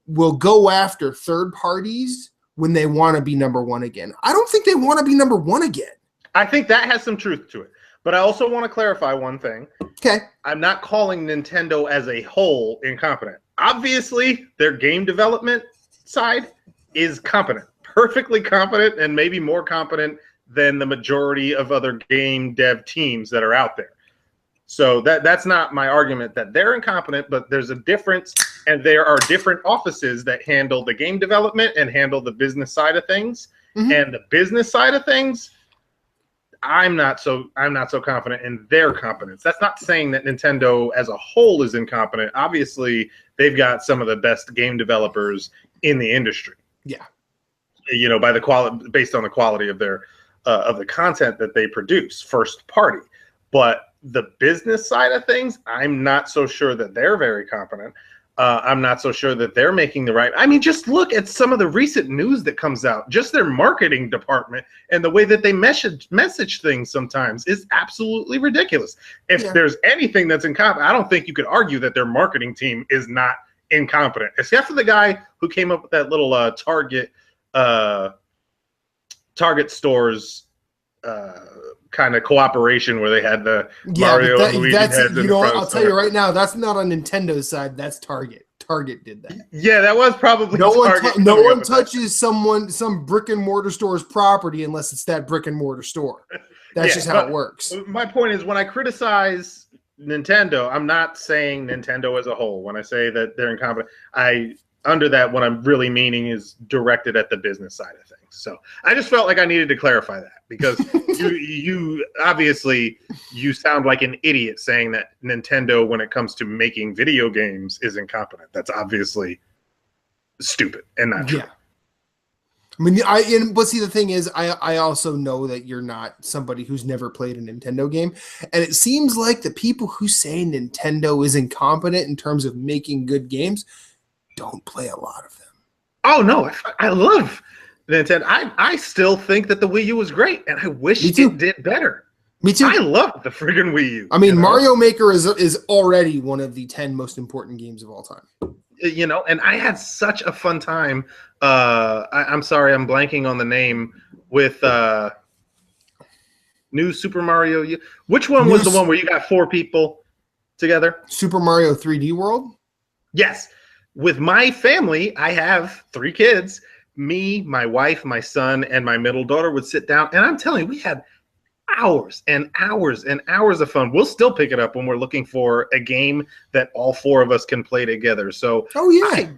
S1: will go after third parties when they want to be number one again. I don't think they want to be number one again.
S2: I think that has some truth to it. But I also want to clarify one thing.
S1: Okay.
S2: I'm not calling Nintendo as a whole incompetent. Obviously, their game development side is competent. Perfectly competent, and maybe more competent than the majority of other game dev teams that are out there. So that's not my argument that they're incompetent, but there's a difference, and there are different offices that handle the game development and handle the business side of things. Mm-hmm. And the business side of things, I'm not so confident in their competence. That's not saying that Nintendo as a whole is incompetent. Obviously, they've got some of the best game developers in the industry.
S1: Yeah,
S2: by the quality, based on the quality of their of the content that they produce, first party. But the business side of things, I'm not so sure that they're very competent. I'm not so sure that they're making the right. I mean, just look at some of the recent news that comes out. Just their marketing department and the way that they message things sometimes is absolutely ridiculous. If there's anything that's incompetent, I don't think you could argue that their marketing team is not incompetent, except for the guy who came up with that little Target stores kind of cooperation where they had the Mario and Luigi heads in the front.
S1: I'll tell you right now, that's not on Nintendo's side. That's Target. Target did that.
S2: Yeah, that was probably
S1: no one touches some brick and mortar store's property unless it's that brick and mortar store. That's just how it works.
S2: My point is, when I criticize Nintendo, I'm not saying Nintendo as a whole. When I say that they're incompetent, under that, what I'm really meaning is directed at the business side of things. So I just felt like I needed to clarify that, because you obviously sound like an idiot saying that Nintendo, when it comes to making video games, is incompetent. That's obviously stupid and not true.
S1: Yeah. I mean, but see, the thing is, I also know that you're not somebody who's never played a Nintendo game, and it seems like the people who say Nintendo is incompetent in terms of making good games don't play a lot of them.
S2: Oh no, I love Nintendo. I still think that the Wii U was great, and I wish it did better.
S1: Me too.
S2: I love the friggin' Wii U.
S1: I mean, Mario Maker is already one of the 10 most important games of all time.
S2: And I had such a fun time. I'm sorry, I'm blanking on the name with New Super Mario U. Which one was the one where you got 4 people together?
S1: Super Mario 3D World?
S2: Yes. With my family, I have 3 kids. Me, my wife, my son, and my middle daughter would sit down, and I'm telling you, we had hours and hours and hours of fun. We'll still pick it up when we're looking for a game that all 4 of us can play together. So I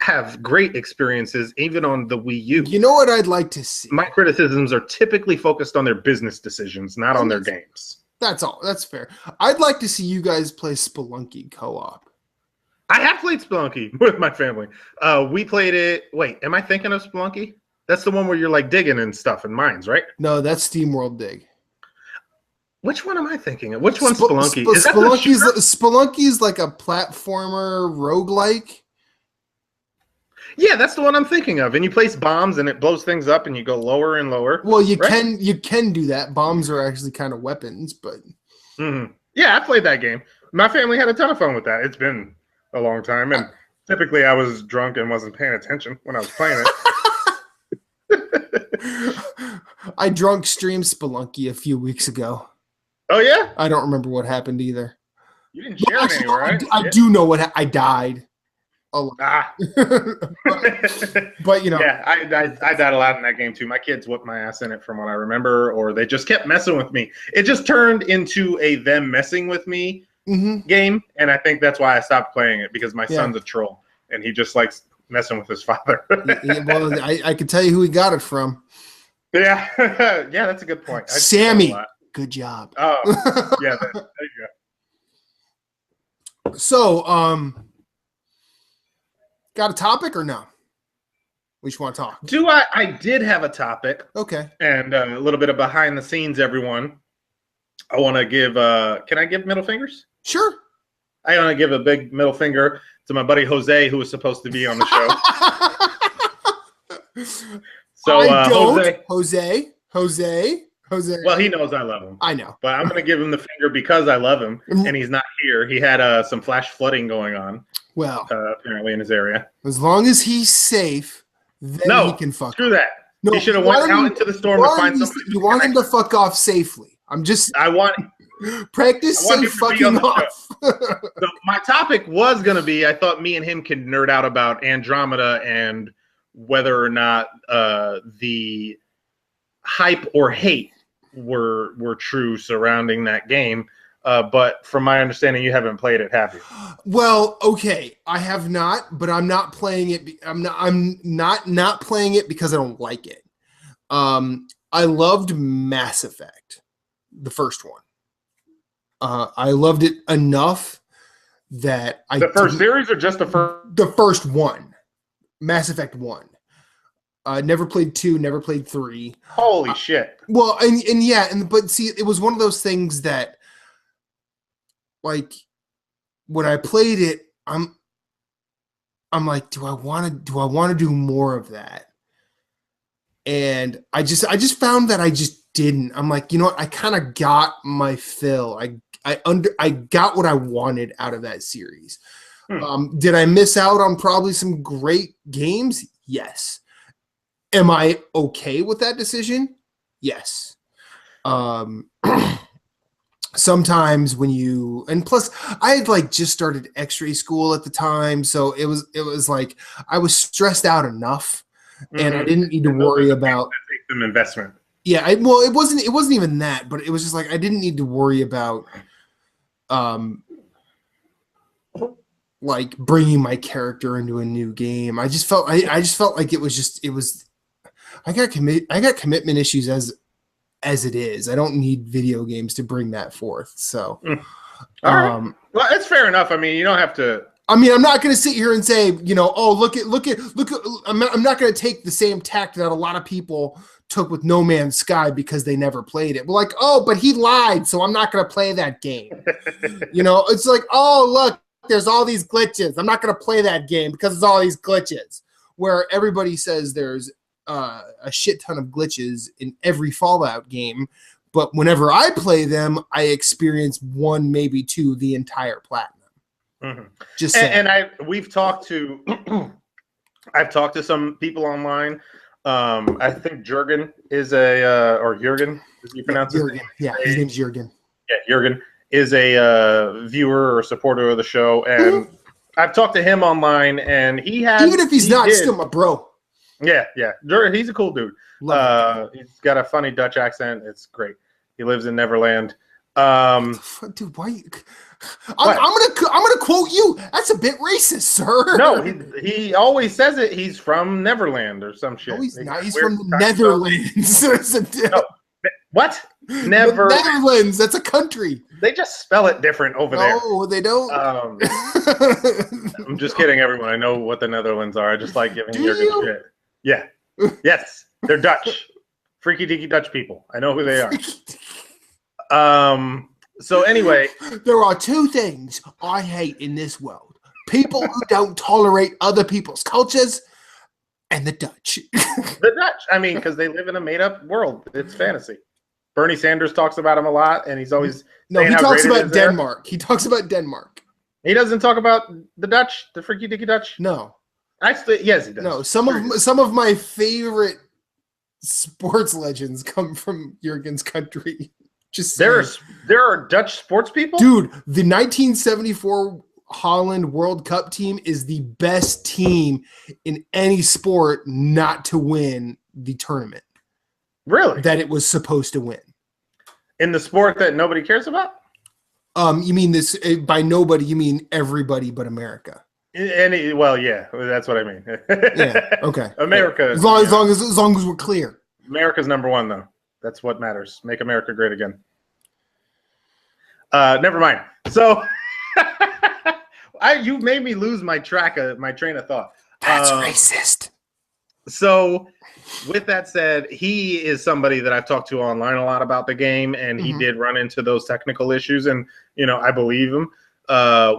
S2: have great experiences even on the Wii U.
S1: You know what I'd like to see?
S2: My criticisms are typically focused on their business decisions, not on their games.
S1: That's all. That's fair. I'd like to see you guys play Spelunky co-op.
S2: I have played Spelunky with my family. We played it. Wait, am I thinking of Spelunky? That's the one where you're like digging and stuff in mines, right?
S1: No, that's SteamWorld Dig.
S2: Which one am I thinking of? Which one's Spelunky?
S1: Spelunky's like a platformer roguelike.
S2: Yeah, that's the one I'm thinking of. And you place bombs and it blows things up and you go lower and lower.
S1: Well, you can do that. Bombs are actually kind of weapons, but
S2: yeah, I played that game. My family had a ton of fun with that. It's been a long time, and typically I was drunk and wasn't paying attention when I was playing
S1: it. I drunk streamed Spelunky a few weeks ago.
S2: Oh yeah?
S1: I don't remember what happened either.
S2: You didn't share it anywhere, right?
S1: I do know what I died. But
S2: yeah, I died a lot in that game too. My kids whipped my ass in it, from what I remember, or they just kept messing with me. It just turned into a them messing with me game, and I think that's why I stopped playing it, because my son's a troll and he just likes messing with his father.
S1: Well, I can tell you who he got it from.
S2: Yeah, yeah, that's a good point.
S1: Sammy, good job.
S2: Oh, yeah, there you
S1: go. So, got a topic or no? We just want to talk.
S2: I did have a topic.
S1: Okay.
S2: And a little bit of behind the scenes, everyone. I want to give. Can I give middle fingers?
S1: Sure.
S2: I want to give a big middle finger to my buddy Jose, who was supposed to be on the show. So
S1: I don't.
S2: Jose. Well, he knows I love him.
S1: I know.
S2: But I'm going to give him the finger because I love him, and he's not here. He had some flash flooding going on.
S1: Well,
S2: apparently in his area.
S1: As long as he's safe, then he can fuck
S2: screw
S1: off.
S2: that. No, he should have went out into the storm to find somebody.
S1: You want him to fuck off safely. I want practice safe fucking off.
S2: So my topic was going to be, I thought me and him could nerd out about Andromeda and whether or not the hype or hate were true surrounding that game. But from my understanding, you haven't played it, have you?
S1: Well, okay, I have not, but I'm not playing it. I'm not playing it because I don't like it. I loved Mass Effect, the first one. I loved it enough that
S2: the first series or just the first?
S1: The first one, Mass Effect 1. Never played 2, never played 3.
S2: Holy shit!
S1: Well, but see, it was one of those things that. Like when I played it, I'm like, do I want to do more of that? And I just found that I just didn't. I'm like, you know what? I kind of got my fill. I got what I wanted out of that series. Did I miss out on probably some great games? Yes. Am I okay with that decision? Yes. Sometimes when and plus I had like just started X-ray school at the time, so it was like I was stressed out enough, and I didn't need to worry about
S2: some investment.
S1: Yeah, it wasn't even that, but it was just like I didn't need to worry about like bringing my character into a new game. I just felt like it was I got commitment issues as it is. I don't need video games to bring that forth. So,
S2: all right. Well, it's fair enough. I mean, you don't have to.
S1: I mean, I'm not going to sit here and say, oh, look at. I'm not going to take the same tact that a lot of people took with No Man's Sky because they never played it. We're like, oh, but he lied, so I'm not going to play that game. It's like, oh, look, there's all these glitches. I'm not going to play that game because there's all these glitches. Where everybody says there's a shit ton of glitches in every Fallout game, but whenever I play them, I experience 1, maybe 2, the entire platinum. Just saying.
S2: And we've talked to I've talked to some people online. I think Jurgen is or Jurgen, as you pronounce it?
S1: Jurgen. Yeah, his name's Jurgen.
S2: Yeah, Jurgen is a viewer or supporter of the show, and I've talked to him online, and even
S1: if he's still my bro.
S2: Yeah. He's a cool dude. He's got a funny Dutch accent. It's great. He lives in Neverland.
S1: Dude, why? I'm gonna quote you. That's a bit racist, sir.
S2: No, he always says it. He's from Neverland or some shit.
S1: No, he's not. He's from the Netherlands.
S2: No. What?
S1: Netherlands. That's a country.
S2: They just spell it different over there.
S1: No, they don't.
S2: I'm just kidding, everyone. I know what the Netherlands are. I just like giving you shit. Yeah. Yes, they're Dutch. Freaky deaky Dutch people. I know who they are. So anyway,
S1: there are 2 things I hate in this world: people who don't tolerate other people's cultures, and the Dutch.
S2: The Dutch. I mean, because they live in a made-up world. It's fantasy. Bernie Sanders talks about them a lot, and he's always
S1: he talks about Denmark. He talks about Denmark.
S2: He doesn't talk about the Dutch, the freaky deaky Dutch.
S1: No.
S2: Yes, he does.
S1: No, some of my favorite sports legends come from Jurgen's country. Just
S2: there are Dutch sports people,
S1: dude. The 1974 Holland World Cup team is the best team in any sport not to win the tournament.
S2: Really?
S1: That it was supposed to win.
S2: In the sport that nobody cares about?
S1: You mean this by nobody? You mean everybody but America?
S2: Well, yeah, that's what I mean.
S1: Yeah. Okay.
S2: America.
S1: As long as we're clear.
S2: America's number one, though. That's what matters. Make America great again. Never mind. So, you made me lose my train of thought.
S1: That's racist.
S2: So with that said, he is somebody that I've talked to online a lot about the game, and he did run into those technical issues, and I believe him.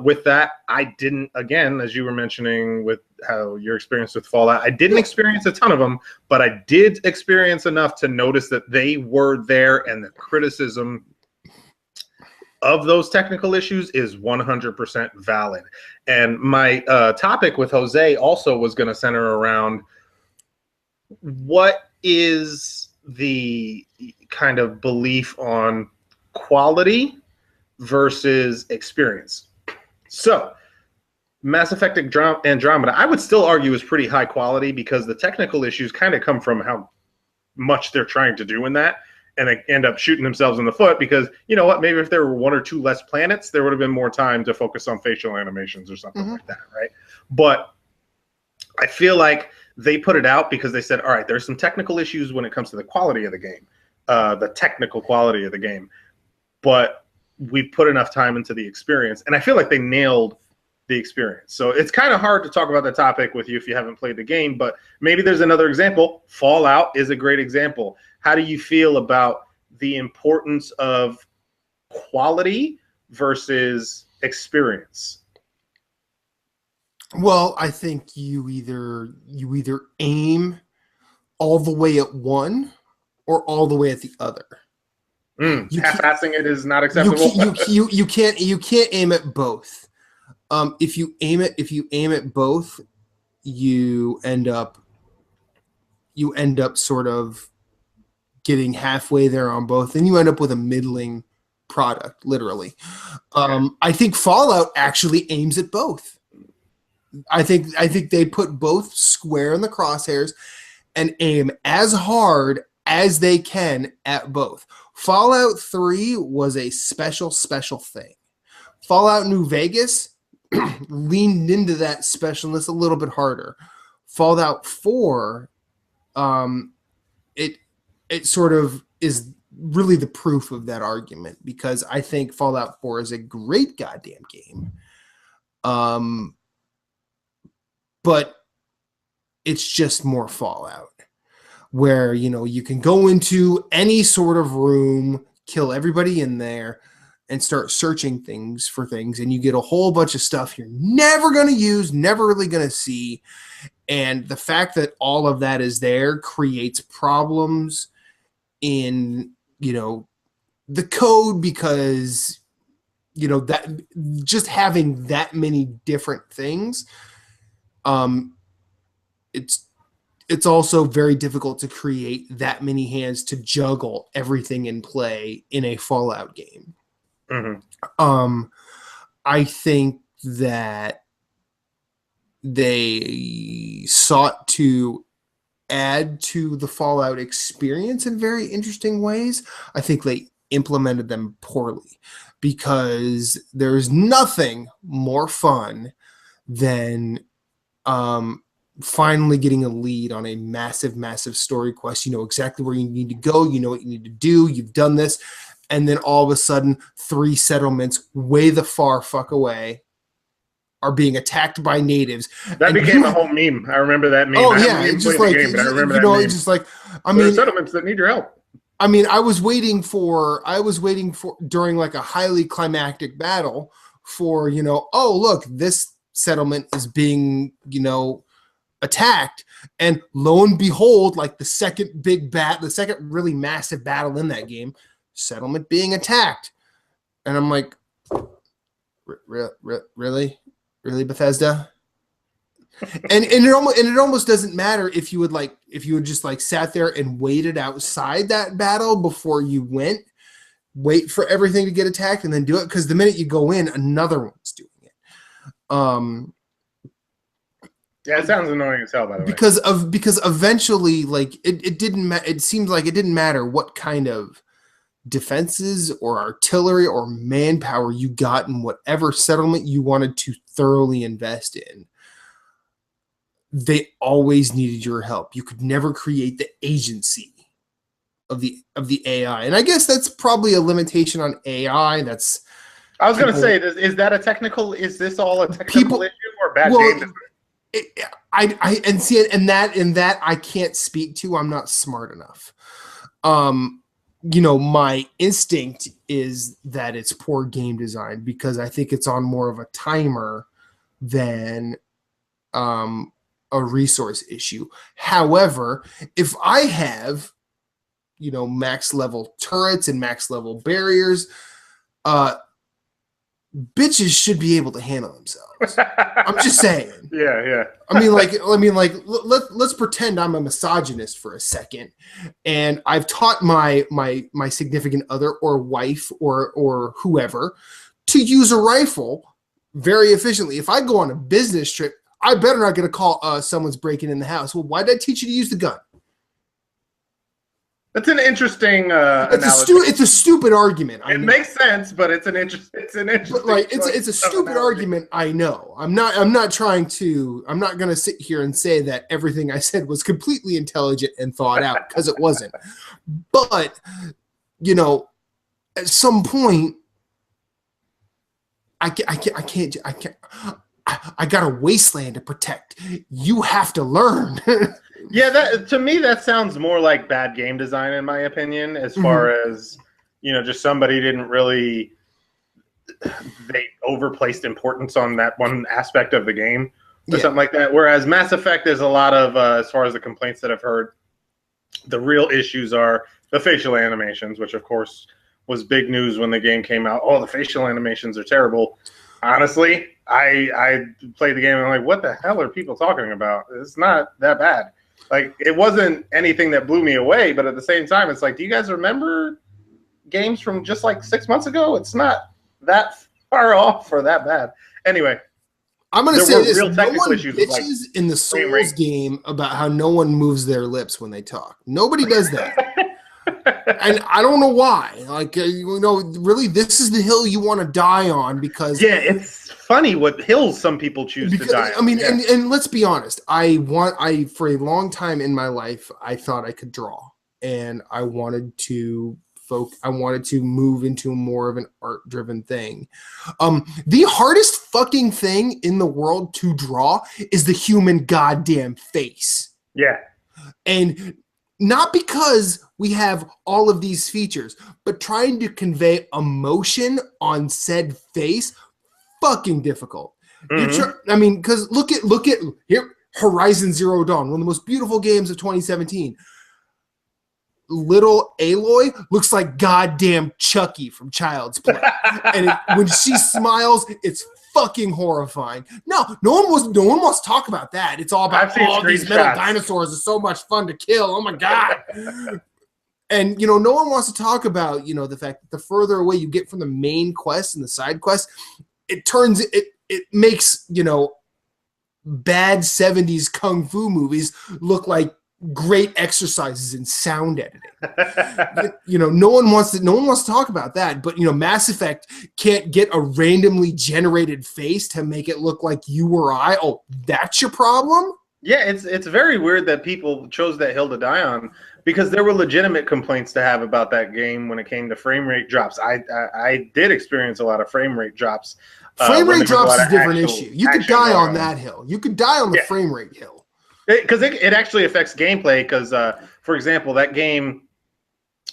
S2: With that, I didn't, again, as you were mentioning with how your experience with Fallout, I didn't experience a ton of them, but I did experience enough to notice that they were there, and the criticism of those technical issues is 100% valid. And my topic with Jose also was going to center around what is the kind of belief on quality versus experience. So Mass Effect Andromeda, I would still argue is pretty high quality because the technical issues kind of come from how much they're trying to do in that, and they end up shooting themselves in the foot because, you know what, maybe if there were 1 or 2 less planets, there would have been more time to focus on facial animations or something like that, right? But I feel like they put it out because they said, all right, there's some technical issues when it comes to the quality of the game, the technical quality of the game, but we put enough time into the experience, and I feel like they nailed the experience. So it's kind of hard to talk about the topic with you if you haven't played the game, but maybe there's another example. Fallout is a great example. How do you feel about the importance of quality versus experience?
S1: Well, I think you either aim all the way at one or all the way at the other.
S2: Half-assing it is not acceptable.
S1: You can't aim at both. If you aim at both, you end up sort of getting halfway there on both, and you end up with a middling product, literally. I think Fallout actually aims at both. I think they put both square in the crosshairs and aim as hard as they can at both. Fallout 3 was a special thing. Fallout New Vegas leaned into that specialness a little bit harder. Fallout 4, it sort of is really the proof of that argument, because I think Fallout 4 is a great goddamn game. But it's just more Fallout, where, you can go into any sort of room, kill everybody in there, and start searching for things, and you get a whole bunch of stuff you're never going to use, never really going to see. And the fact that all of that is there creates problems in, the code, because, that just having that many different things, it's also very difficult to create that many hands to juggle everything in play in a Fallout game. I think that they sought to add to the Fallout experience in very interesting ways. I think they implemented them poorly, because there's nothing more fun than finally getting a lead on a massive story quest. You know exactly where you need to go. You know what you need to do. You've done this. And then all of a sudden, 3 settlements way the far fuck away are being attacked by natives.
S2: That became a whole meme. I remember that meme.
S1: Oh, yeah. It's just like, game, but I remember that meme. It's just like,
S2: there are settlements that need your help.
S1: I mean, I was waiting for during like a highly climactic battle for, oh, look, this settlement is being, attacked. And lo and behold, like the second really massive battle in that game, settlement being attacked. And I'm like, really, Bethesda? and it almost doesn't matter if you would just like sat there and waited outside that battle before you wait for everything to get attacked and then do it, because the minute you go in, another one's doing it.
S2: Yeah, it sounds annoying as hell, by the way.
S1: Because eventually, like it seemed like it didn't matter what kind of defenses or artillery or manpower you got in whatever settlement you wanted to thoroughly invest in. They always needed your help. You could never create the agency of the AI. And I guess that's probably a limitation on AI. I was
S2: going to say, is this all a technical issue or bad game design?
S1: And see it, and that I can't speak to. I'm not smart enough. My instinct is that it's poor game design because I think it's on more of a timer than a resource issue. However, if I have max level turrets and max level barriers, bitches should be able to handle themselves. I'm just saying.
S2: Yeah.
S1: Let's pretend I'm a misogynist for a second, and I've taught my significant other or wife or whoever to use a rifle very efficiently. If I go on a business trip, I better not get a call. Someone's breaking in the house. Well, why did I teach you to use the gun?
S2: That's an interesting analogy.
S1: It's a stupid argument.
S2: It makes sense, but it's an interesting.
S1: It's a stupid argument. I know. I'm not going to sit here and say that everything I said was completely intelligent and thought out, because it wasn't. But at some point, I can't. I got a wasteland to protect. You have to learn.
S2: Yeah, to me that sounds more like bad game design, in my opinion, as far as just somebody didn't really, they overplaced importance on that one aspect of the game or something like that. Whereas Mass Effect, there's a lot of as far as the complaints that I've heard, the real issues are the facial animations, which of course was big news when the game came out. Oh, the facial animations are terrible. Honestly, I played the game and I'm like, what the hell are people talking about? It's not that bad. Like, it wasn't anything that blew me away, but at the same time, it's like, do you guys remember games from just like 6 months ago? It's not that far off or that bad. Anyway,
S1: I'm going to say this.
S2: Real technical
S1: no one
S2: issues
S1: bitches in the Souls game about how no one moves their lips when they talk. Nobody does that. And I don't know why. Like, really, this is the hill you want to die on because...
S2: Yeah, it's funny what hills some people choose to die on.
S1: I mean, and let's be honest. For a long time in my life, I thought I could draw. And I wanted to move into more of an art-driven thing. The hardest fucking thing in the world to draw is the human goddamn face.
S2: Yeah.
S1: And... not because we have all of these features, but trying to convey emotion on said face, fucking difficult. Because look at here, Horizon Zero Dawn, one of the most beautiful games of 2017. Little Aloy looks like goddamn Chucky from Child's Play, and when she smiles, it's fucking horrifying. No one wants to talk about that. It's all about these metal dinosaurs are so much fun to kill. Oh my god. And no one wants to talk about the fact that the further away you get from the main quest and the side quest, it makes bad 70s kung fu movies look like great exercises in sound editing. No one wants to talk about that, but Mass Effect can't get a randomly generated face to make it look like you or I. Oh, that's your problem?
S2: Yeah, it's very weird that people chose that hill to die on, because there were legitimate complaints to have about that game when it came to frame rate drops. I did experience a lot of frame rate drops.
S1: Frame rate drops is a different issue. You could die on that hill. You could die on the frame rate hill.
S2: Because it actually affects gameplay. Because, for example, that game,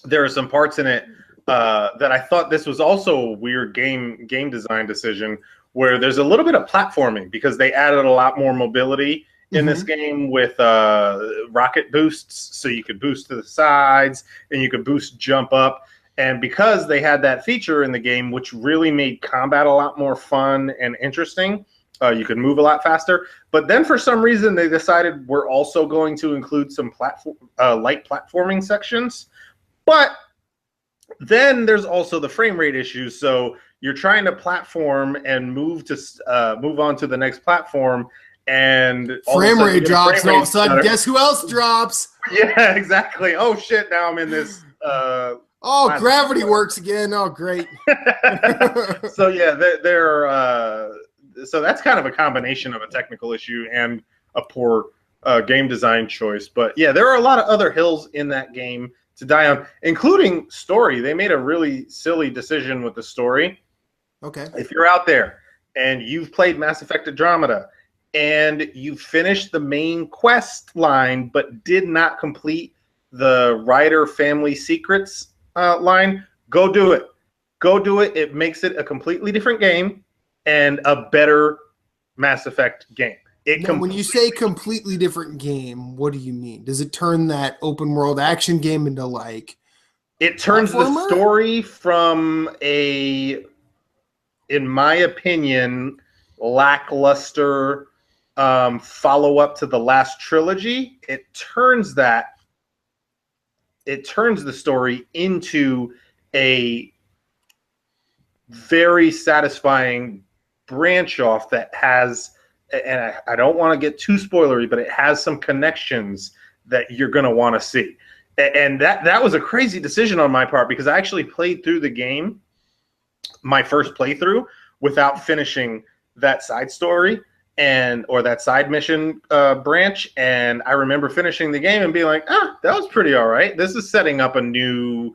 S2: there are some parts in it that I thought this was also a weird game design decision, where there's a little bit of platforming because they added a lot more mobility in this game with rocket boosts, so you could boost to the sides and you could boost jump up. And because they had that feature in the game, which really made combat a lot more fun and interesting, you could move a lot faster. But then for some reason, they decided we're also going to include some light platforming sections. But then there's also the frame rate issues. So you're trying to platform and move on to the next platform, and
S1: frame rate drops, and all of a sudden, guess who else drops?
S2: Yeah, exactly. Oh shit! Now I'm in this.
S1: Gravity works again. Oh, great.
S2: So yeah, so that's kind of a combination of a technical issue and a poor game design choice. But yeah, there are a lot of other hills in that game to die on, including story. They made a really silly decision with the story.
S1: Okay.
S2: If you're out there and you've played Mass Effect Andromeda and you finished the main quest line but did not complete the Ryder Family Secrets line, go do it. Go do it. It makes it a completely different game and a better Mass Effect game.
S1: Now, when you say completely different game, what do you mean? Does it turn that open world action game into like
S2: it turns the story from a, in my opinion, lackluster follow-up to the last trilogy? It turns the story into a very satisfying branch off that has, and I don't want to get too spoilery, but it has some connections that you're going to want to see. And that was a crazy decision on my part, because I actually played through the game, my first playthrough, without finishing that side story or that side mission branch. And I remember finishing the game and being like, that was pretty all right. This is setting up a new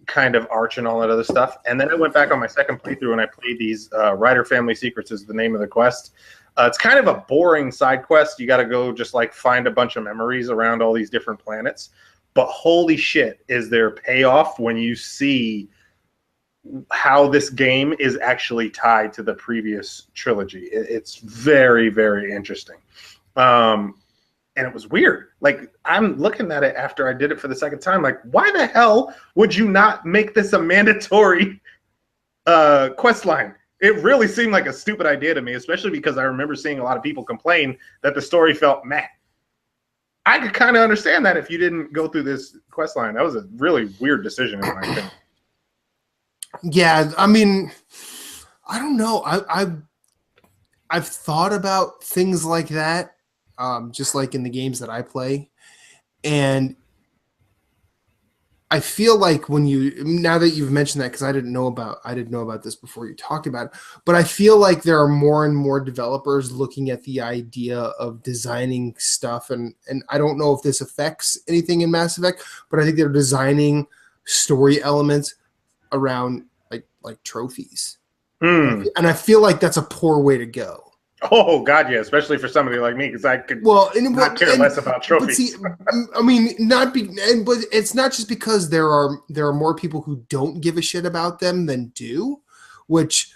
S2: kind of arch and all that other stuff. And then I went back on my second playthrough and I played these Ryder Family Secrets is the name of the quest. It's kind of a boring side quest. You got to go just like find a bunch of memories around all these different planets. But holy shit, is there payoff when you see how this game is actually tied to the previous trilogy. It's very, very interesting. And it was weird. Like, I'm looking at it after I did it for the second time. Like, why the hell would you not make this a mandatory quest line? It really seemed like a stupid idea to me, especially because I remember seeing a lot of people complain that the story felt meh. I could kind of understand that if you didn't go through this quest line. That was a really weird decision in my opinion.
S1: Yeah, I mean, I don't know. I've thought about things like that, just like in the games that I play, and I feel like now that you've mentioned that, because I didn't know about this before you talked about it, but I feel like there are more and more developers looking at the idea of designing stuff, and I don't know if this affects anything in Mass Effect, but I think they're designing story elements around like trophies. And I feel like that's a poor way to go.
S2: Oh God, yeah, especially for somebody like me, because I could not care less about trophies.
S1: But see, I mean, but it's not just because there are more people who don't give a shit about them than do, which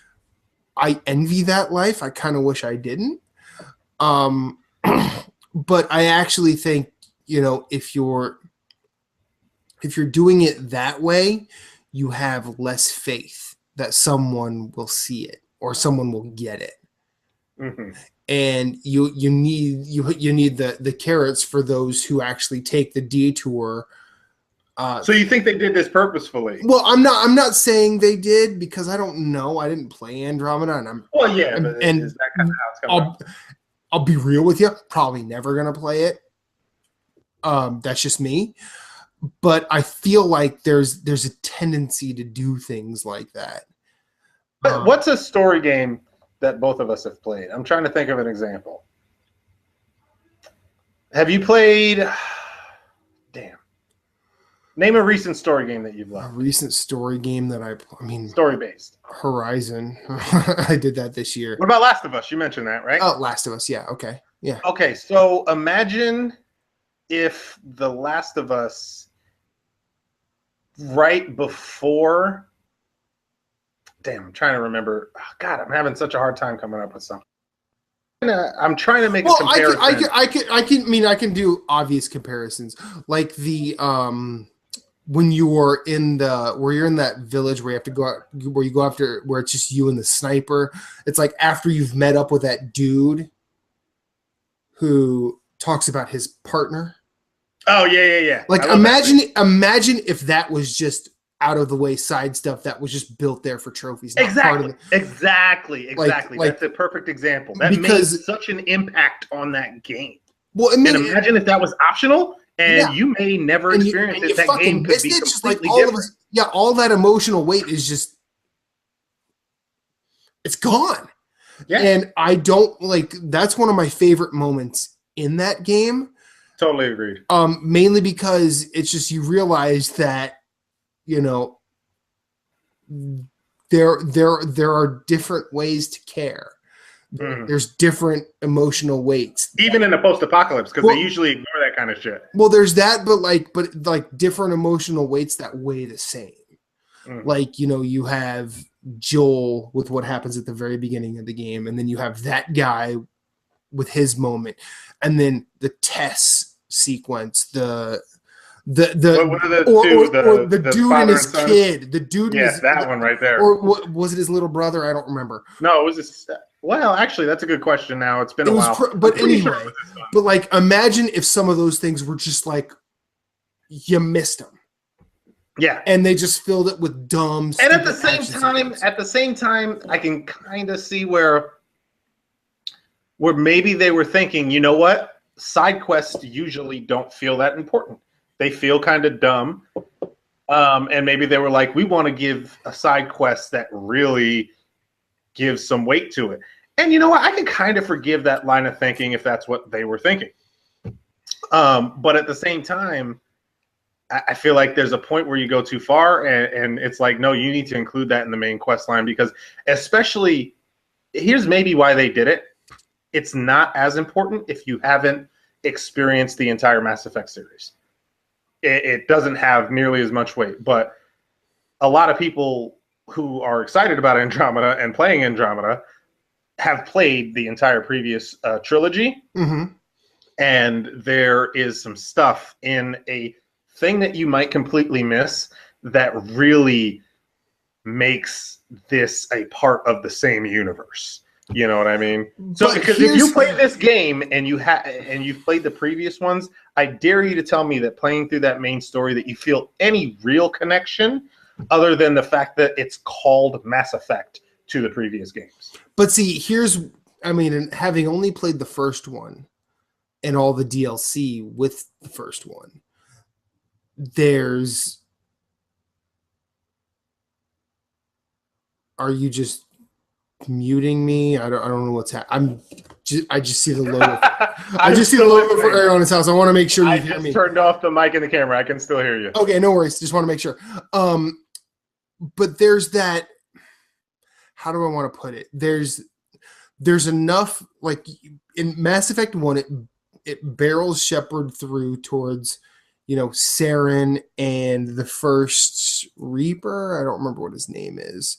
S1: I envy that life. I kind of wish I didn't. But I actually think, if you're doing it that way, you have less faith that someone will see it or someone will get it.
S2: Mm-hmm.
S1: And you need the carrots for those who actually take the detour.
S2: So you think they did this purposefully?
S1: Well, I'm not saying they did, because I don't know. I didn't play Andromeda, and
S2: is that kind of how it's coming out?
S1: I'll be real with you. Probably never gonna play it. That's just me. But I feel like there's a tendency to do things like that.
S2: But what's a story game that both of us have played? I'm trying to think of an example. Have you played? Damn. Name a recent story game that you've loved.
S1: A recent story game that I mean,
S2: story-based.
S1: Horizon. I did that this year.
S2: What about Last of Us? You mentioned that, right?
S1: Oh, Last of Us. Yeah. Okay. Yeah.
S2: Okay. So imagine if The Last of Us, right before, I'm trying to remember. Oh, God, I'm having such a hard time coming up with something. I'm trying to make a comparison.
S1: I can do obvious comparisons, like the when you're in that village where you have to go out, where you go after, where it's just you and the sniper. It's like after you've met up with that dude who talks about his partner.
S2: Oh yeah.
S1: Like imagine if that was just out of the way side stuff that was just built there for trophies.
S2: Exactly. That's a perfect example. That made such an impact on that game.
S1: Well,
S2: and imagine if that was optional, and you may never experience it. That game could be completely different.
S1: All that emotional weight is just, it's gone. Yeah. And I don't that's one of my favorite moments in that game.
S2: Totally agreed.
S1: Mainly because it's just, you realize that, there are different ways to care. There's different emotional weights.
S2: Even in a post-apocalypse, because they usually ignore that kind of shit.
S1: Well, there's that, but different emotional weights that weigh the same. Like, you have Joel with what happens at the very beginning of the game, and then you have that guy with his moment, and then the Tess sequence, the dude and his kid, the dude,
S2: that one right there,
S1: or what was it, his little brother? I don't remember.
S2: No, it was his. Well, actually, that's a good question. Now it's been a while,
S1: but anyway, but like, imagine if some of those things were just like you missed them.
S2: Yeah,
S1: and they just filled it with dumb.
S2: And at the same time, I can kind of see where maybe they were thinking, you know what? Side quests usually don't feel that important. They feel kind of dumb, and maybe they were like, we want to give a side quest that really gives some weight to it. And you know what? I can kind of forgive that line of thinking if that's what they were thinking. But at the same time, I feel like there's a point where you go too far, and it's like, no, you need to include that in the main quest line, because especially, here's maybe why they did it. It's not as important if you haven't experienced the entire Mass Effect series. It doesn't have nearly as much weight, but a lot of people who are excited about Andromeda and playing Andromeda have played the entire previous trilogy, and there is some stuff in a thing that you might completely miss that really makes this a part of the same universe. You know what I mean? So because if you play this game and you've played the previous ones, I dare you to tell me that playing through that main story that you feel any real connection other than the fact that it's called Mass Effect to the previous games.
S1: But see, and having only played the first one and all the DLC with the first one, are you just muting me? I don't know what's happening. I just see the logo. I just see the logo for Arianna's house. I want to make sure you hear me.
S2: I turned off the mic and the camera. I can still hear you.
S1: Okay, no worries. Just want to make sure. But there's that. How do I want to put it? There's enough, like in Mass Effect 1, it barrels Shepard through towards, Saren and the first Reaper. I don't remember what his name is,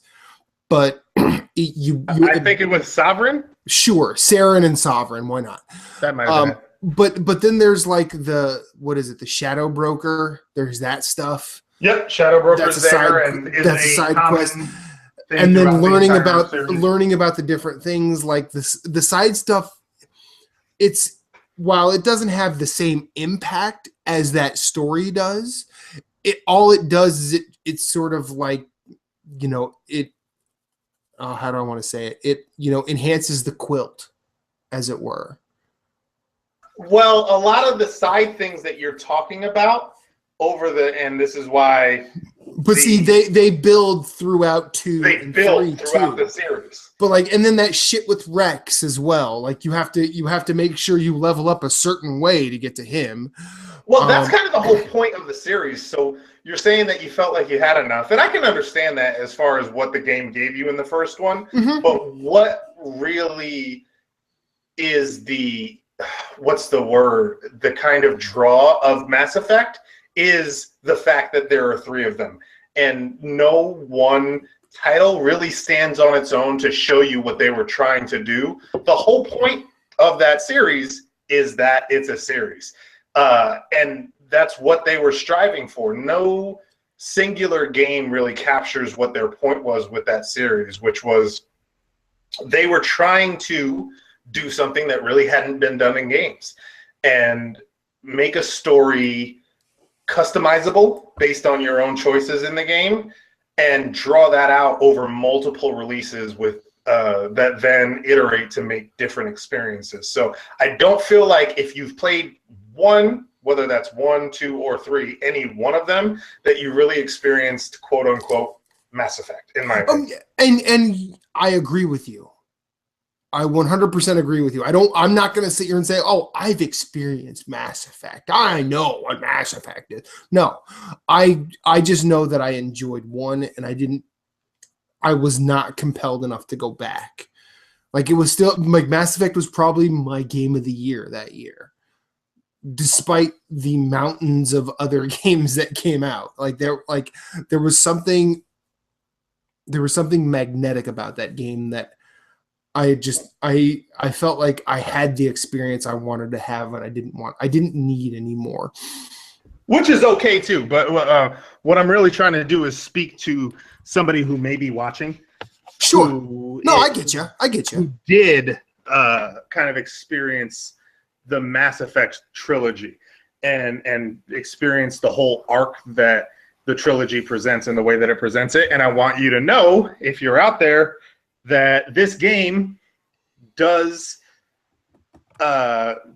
S1: but I
S2: think it was Sovereign.
S1: Sure, Saren and Sovereign. Why not?
S2: That might have been.
S1: But then there's like the Shadow Broker. There's that stuff.
S2: Yep, Shadow Broker's there, and
S1: that's a side quest. And then learning about the different things, like the side stuff. While it doesn't have the same impact as that story does, all it does is it's sort of like, how do I want to say it? It enhances the quilt, as it were.
S2: Well, a lot of the side things that you're talking about and this is why.
S1: But see, they build throughout 2 and 3
S2: throughout the series.
S1: But and then that shit with Rex as well. Like you have to make sure you level up a certain way to get to him.
S2: Well, that's kind of the whole point of the series. So you're saying that you felt like you had enough, and I can understand that as far as what the game gave you in the first one. But what really is the kind of draw of Mass Effect is the fact that there are 3 of them, and no one title really stands on its own to show you what they were trying to do. The whole point of that series is that it's a series, and that's what they were striving for. No singular game really captures what their point was with that series, which was they were trying to do something that really hadn't been done in games and make a story customizable based on your own choices in the game and draw that out over multiple releases with that then iterate to make different experiences. So I don't feel like if you've played one, whether that's 1, 2, or 3, any one of them, that you really experienced quote unquote Mass Effect, in my opinion.
S1: And I agree with you. I 100% agree with you. I'm not going to sit here and say, oh, I've experienced Mass Effect. I know what Mass Effect is. No, I just know that I enjoyed 1, and I was not compelled enough to go back. Like, it was still like Mass Effect was probably my game of the year that year, despite the mountains of other games that came out. There was something magnetic about that game that I felt like I had the experience I wanted to have, and I didn't need anymore.
S2: Which is okay too, but what I'm really trying to do is speak to somebody who may be watching.
S1: Sure. I get you.
S2: Who did kind of experience the Mass Effect trilogy and experience the whole arc that the trilogy presents and the way that it presents it. And I want you to know, if you're out there, that this game does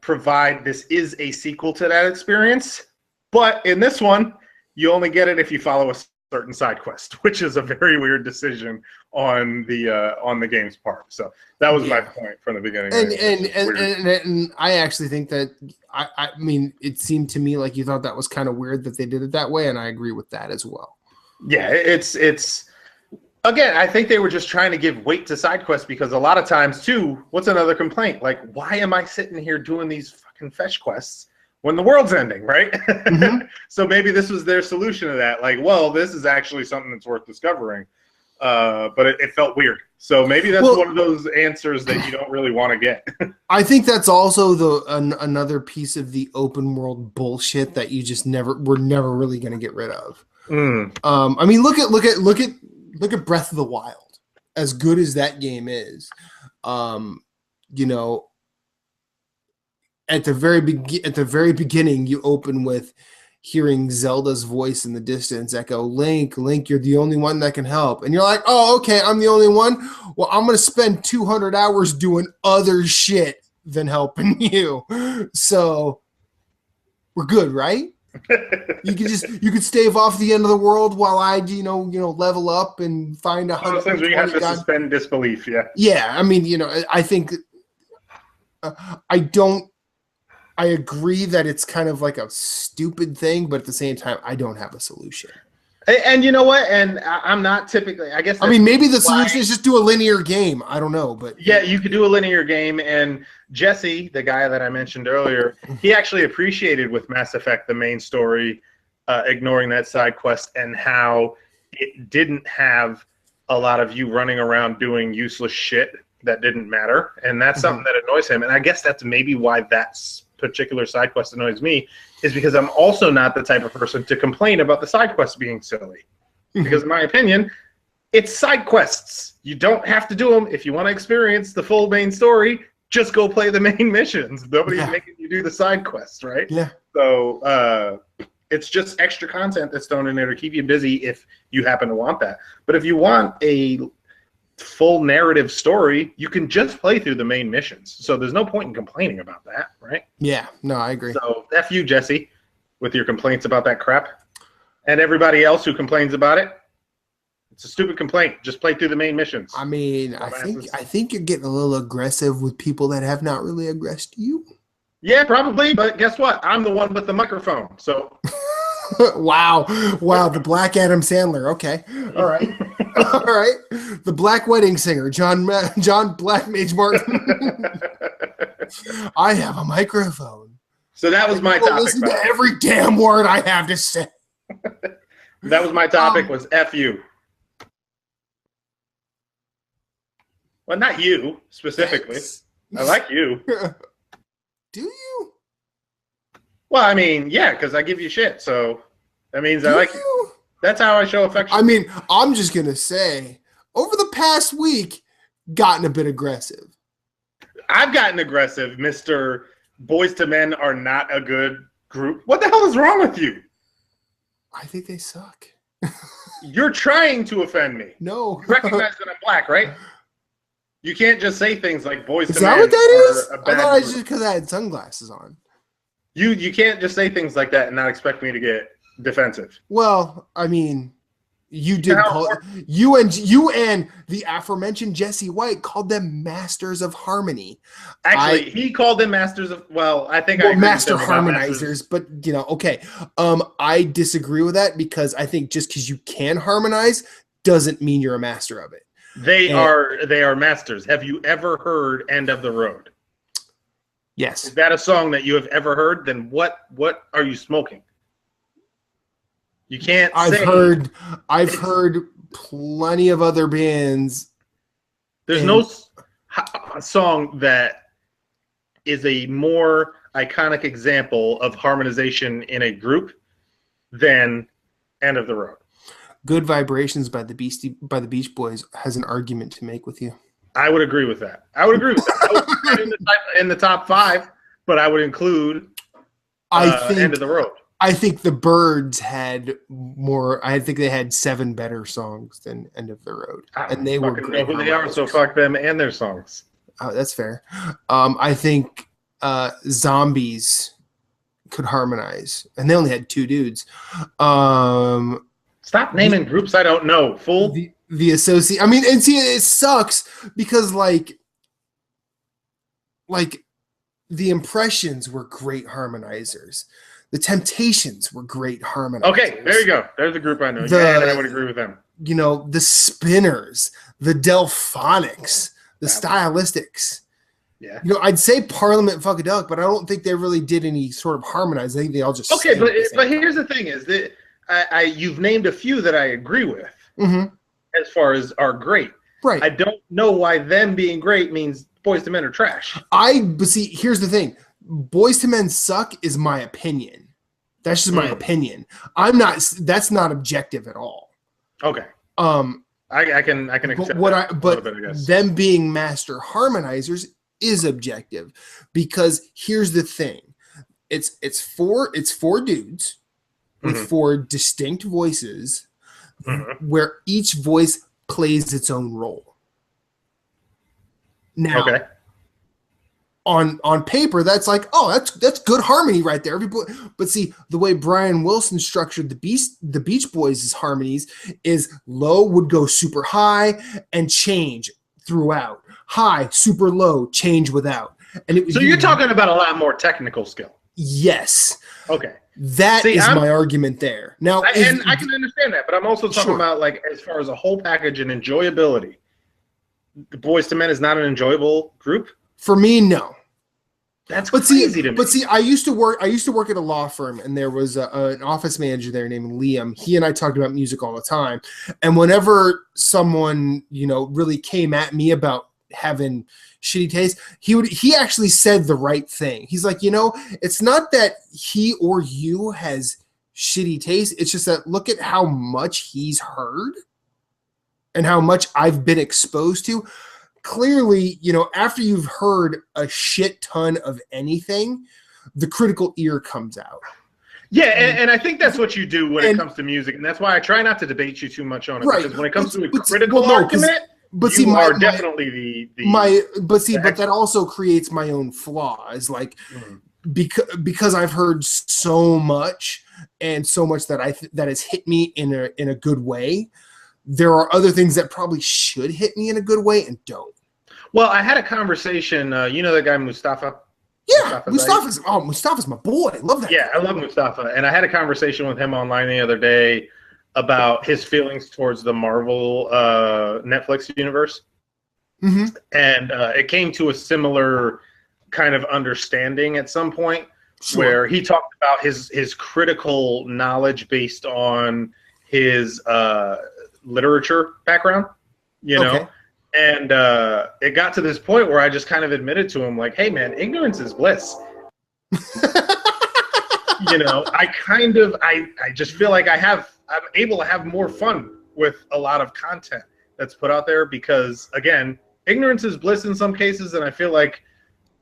S2: provide, this is a sequel to that experience. But in this one, you only get it if you follow a certain side quest, which is a very weird decision on the game's part. So that was my point from the beginning.
S1: And I actually think that I mean, it seemed to me like you thought that was kind of weird that they did it that way, and I agree with that as well.
S2: Yeah, it's again, I think they were just trying to give weight to side quests, because a lot of times too, what's another complaint? Like, why am I sitting here doing these fucking fetch quests when the world's ending, right? Mm-hmm. So maybe this was their solution to that. Like, well, this is actually something that's worth discovering. But it felt weird. So maybe that's one of those answers that you don't really want to get.
S1: I think that's also another piece of the open world bullshit that you just we're never really going to get rid of. I mean, look at Breath of the Wild. As good as that game is, you know, at the very beginning, you open with hearing Zelda's voice in the distance echo, Link, you're the only one that can help. And you're like, oh, okay, I'm the only one. Well, I'm going to spend 200 hours doing other shit than helping you. So we're good, right? You could stave off the end of the world while I, level up and find 100
S2: things where you have to suspend disbelief. Yeah.
S1: Yeah. I mean, I think I agree that it's kind of like a stupid thing, but at the same time, I don't have a solution.
S2: And you know what? And I'm not typically, I guess.
S1: I mean, maybe the solution is just do a linear game. I don't know, but
S2: yeah, you could do a linear game. And Jesse, the guy that I mentioned earlier, he actually appreciated with Mass Effect the main story, ignoring that side quest, and how it didn't have a lot of you running around doing useless shit that didn't matter. And that's something that annoys him. And I guess that's maybe why that's particular side quest annoys me, is because I'm also not the type of person to complain about the side quests being silly. Because in my opinion, it's side quests. You don't have to do them. If you want to experience the full main story, just go play the main missions. Nobody's making you do the side quests, right?
S1: Yeah.
S2: So it's just extra content that's thrown in there to keep you busy if you happen to want that. But if you want a full narrative story, you can just play through the main missions. So there's no point in complaining about that, right?
S1: Yeah, no, I agree.
S2: So F you, Jesse, with your complaints about that crap. And everybody else who complains about it, it's a stupid complaint. Just play through the main missions.
S1: I mean, I think you're getting a little aggressive with people that have not really aggressed you.
S2: Yeah, probably, but guess what? I'm the one with the microphone, so...
S1: Wow, the Black Adam Sandler. Okay, all right. All right, the Black Wedding Singer, John Black Mage Martin. I have a microphone.
S2: So that was my topic.
S1: Listen to every damn word I have to say.
S2: That was my topic. Was F you. Well, not you specifically. Thanks. I like you.
S1: Do you?
S2: Well, I mean, yeah, because I give you shit, so that means I like you. That's how I show affection.
S1: I mean, I'm just going to say, over the past week, gotten a bit aggressive.
S2: I've gotten aggressive, Mr. Boys to Men are not a good group. What the hell is wrong with you?
S1: I think they suck.
S2: You're trying to offend me.
S1: No.
S2: You recognize that I'm black, right? You can't just say things like Boys to Men.
S1: Is that what that is? I thought I just because I had sunglasses on.
S2: You can't just say things like that and not expect me to get defensive.
S1: Well, I mean, you did you and the aforementioned Jesse White called them masters of harmony.
S2: Actually, he called them masters of
S1: master harmonizers, but okay. I disagree with that because I think just because you can harmonize doesn't mean you're a master of it.
S2: They are masters. Have you ever heard "End of the Road"?
S1: Yes.
S2: Is that a song that you have ever heard? Then what are you smoking? You can't.
S1: I've heard plenty of other bands.
S2: There's no song that is a more iconic example of harmonization in a group than "End of the Road."
S1: "Good Vibrations" by the Beach Boys has an argument to make with you.
S2: I would agree with that. I would put it in the top 5, but I would include "End of the Road."
S1: I think the Byrds had more. I think they had 7 better songs than "End of the Road," and they were great.
S2: Know who they are, so fuck them and their songs.
S1: Oh, that's fair. I think Zombies could harmonize, and they only had 2 dudes.
S2: Stop naming groups I don't know, fool.
S1: The associate. I mean, and see, it sucks because like the Impressions were great harmonizers. The Temptations were great harmonizers.
S2: Okay, there you go. There's a group I know. And I would agree with them.
S1: You know, the Spinners, the Delphonics, the Stylistics.
S2: Yeah.
S1: You know, I'd say Parliament Funkadelic, but I don't think they really did any sort of harmonize. I think they all just
S2: but here's the thing: is that you've named a few that I agree with as far as are great.
S1: Right.
S2: I don't know why them being great means Boyz II Men are trash.
S1: But see, here's the thing: Boyz II Men suck is my opinion. That's just my opinion. That's not objective at all.
S2: Okay. I can accept
S1: but them being master harmonizers is objective, because here's the thing: it's four dudes with 4 distinct voices, where each voice plays its own role. Now, on paper, that's like, oh, that's good harmony right there. But see, the way Brian Wilson structured the Beach Boys' harmonies is low would go super high and change throughout. High, super low, change without. And
S2: so you're talking about a lot more technical skill.
S1: Yes.
S2: Okay.
S1: That is my argument there. Now,
S2: I can understand that, but I'm also talking about, like, as far as a whole package and enjoyability. The Boyz II Men is not an enjoyable group
S1: for me. No.
S2: That's crazy to me.
S1: But see, I used to work at a law firm, and there was an office manager there named Liam. He and I talked about music all the time. And whenever someone, really came at me about having shitty taste, he actually said the right thing. He's like, it's not that he or you has shitty taste. It's just that look at how much he's heard and how much I've been exposed to. Clearly, after you've heard a shit ton of anything, the critical ear comes out.
S2: Yeah, and I think that's what you do when it comes to music, and that's why I try not to debate you too much on it. Right. Because when it comes to a critical argument, but
S1: that also creates my own flaws. Like, because I've heard so much that has hit me in a good way. There are other things that probably should hit me in a good way and don't.
S2: Well, I had a conversation. The guy Mustafa?
S1: Yeah, Mustafa's my boy. Love that.
S2: Yeah, I love Mustafa. And I had a conversation with him online the other day about his feelings towards the Marvel Netflix universe. And it came to a similar kind of understanding at some point, where he talked about his critical knowledge based on his literature background, and it got to this point where I just kind of admitted to him, like, hey man, ignorance is bliss. I just feel like I'm able to have more fun with a lot of content that's put out there, because again, ignorance is bliss in some cases, and I feel like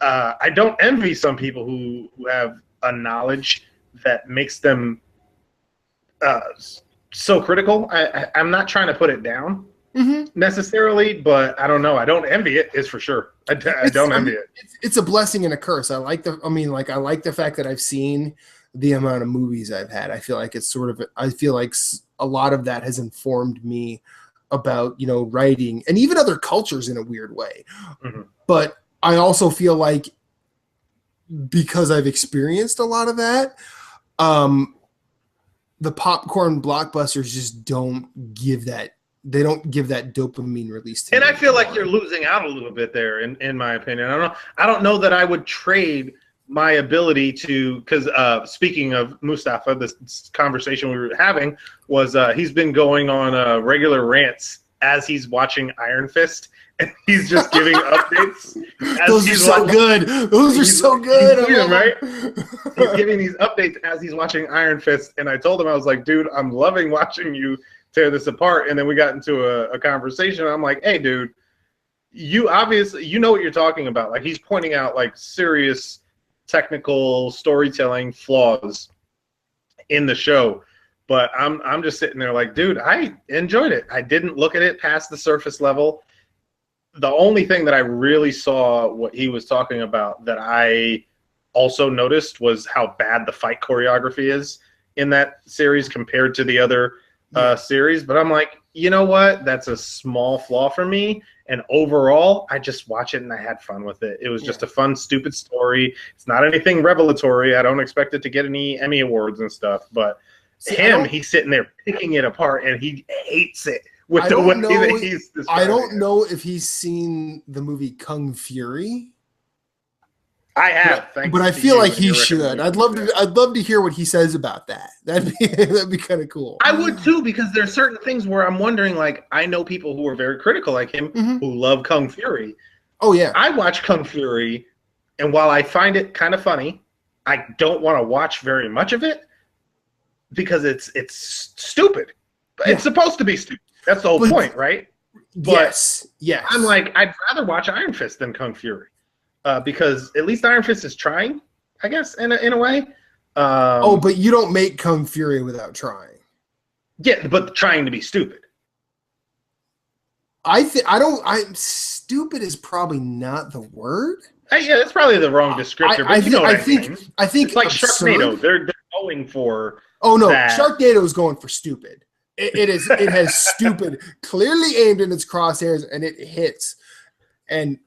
S2: I don't envy some people who have a knowledge that makes them so critical. I'm not trying to put it down necessarily, but I don't know. I don't envy it, is for sure. I don't envy it. It's
S1: a blessing and a curse. I like the fact that I've seen the amount of movies I've had. I feel like a lot of that has informed me about, writing and even other cultures in a weird way. But I also feel like, because I've experienced a lot of that, the popcorn blockbusters just don't give that they don't give that dopamine release to
S2: and
S1: me
S2: I feel like
S1: anymore.
S2: you're losing out a little bit there, in my opinion. I don't know that I would trade my ability to, because speaking of Mustafa, this conversation we were having was he's been going on regular rants as he's watching Iron Fist, and he's just giving updates.
S1: Those are so good. Those are so good.
S2: He's right? He's giving these updates as he's watching Iron Fist, and I told him, I was like, dude, I'm loving watching you tear this apart. And then we got into a conversation. And I'm like, hey, dude, you obviously, you know what you're talking about. Like, he's pointing out like serious technical storytelling flaws in the show, but I'm just sitting there like, dude, I enjoyed it. I didn't look at it past the surface level. The only thing that I really saw what he was talking about that I also noticed was how bad the fight choreography is in that series compared to the other series. But I'm like, you know what? That's a small flaw for me. And overall, I just watch it and I had fun with it. It was just a fun, stupid story. It's not anything revelatory. I don't expect it to get any Emmy awards and stuff. But he's sitting there picking it apart and he hates it with the way that he's describing
S1: I don't know if he's seen the movie Kung Fury.
S2: I have,
S1: but I feel like he should. I'd love to hear what he says about that. That'd be kind of cool.
S2: I would too, because there's certain things where I'm wondering, like, I know people who are very critical like him who love Kung Fury.
S1: Oh yeah.
S2: I watch Kung Fury, and while I find it kind of funny, I don't want to watch very much of it because it's stupid.
S1: Yeah.
S2: It's supposed to be stupid. That's the whole point, right?
S1: But yes.
S2: I'm like, I'd rather watch Iron Fist than Kung Fury. Because at least Iron Fist is trying, I guess, in a way.
S1: But you don't make Kung Fury without trying.
S2: Yeah, but trying to be stupid.
S1: Stupid is probably not the word.
S2: Yeah, that's probably the wrong descriptor. But I think it's like
S1: absurd.
S2: Sharknado. They're going for.
S1: Oh no, Sharknado is going for stupid. It has stupid clearly aimed in its crosshairs, and it hits. And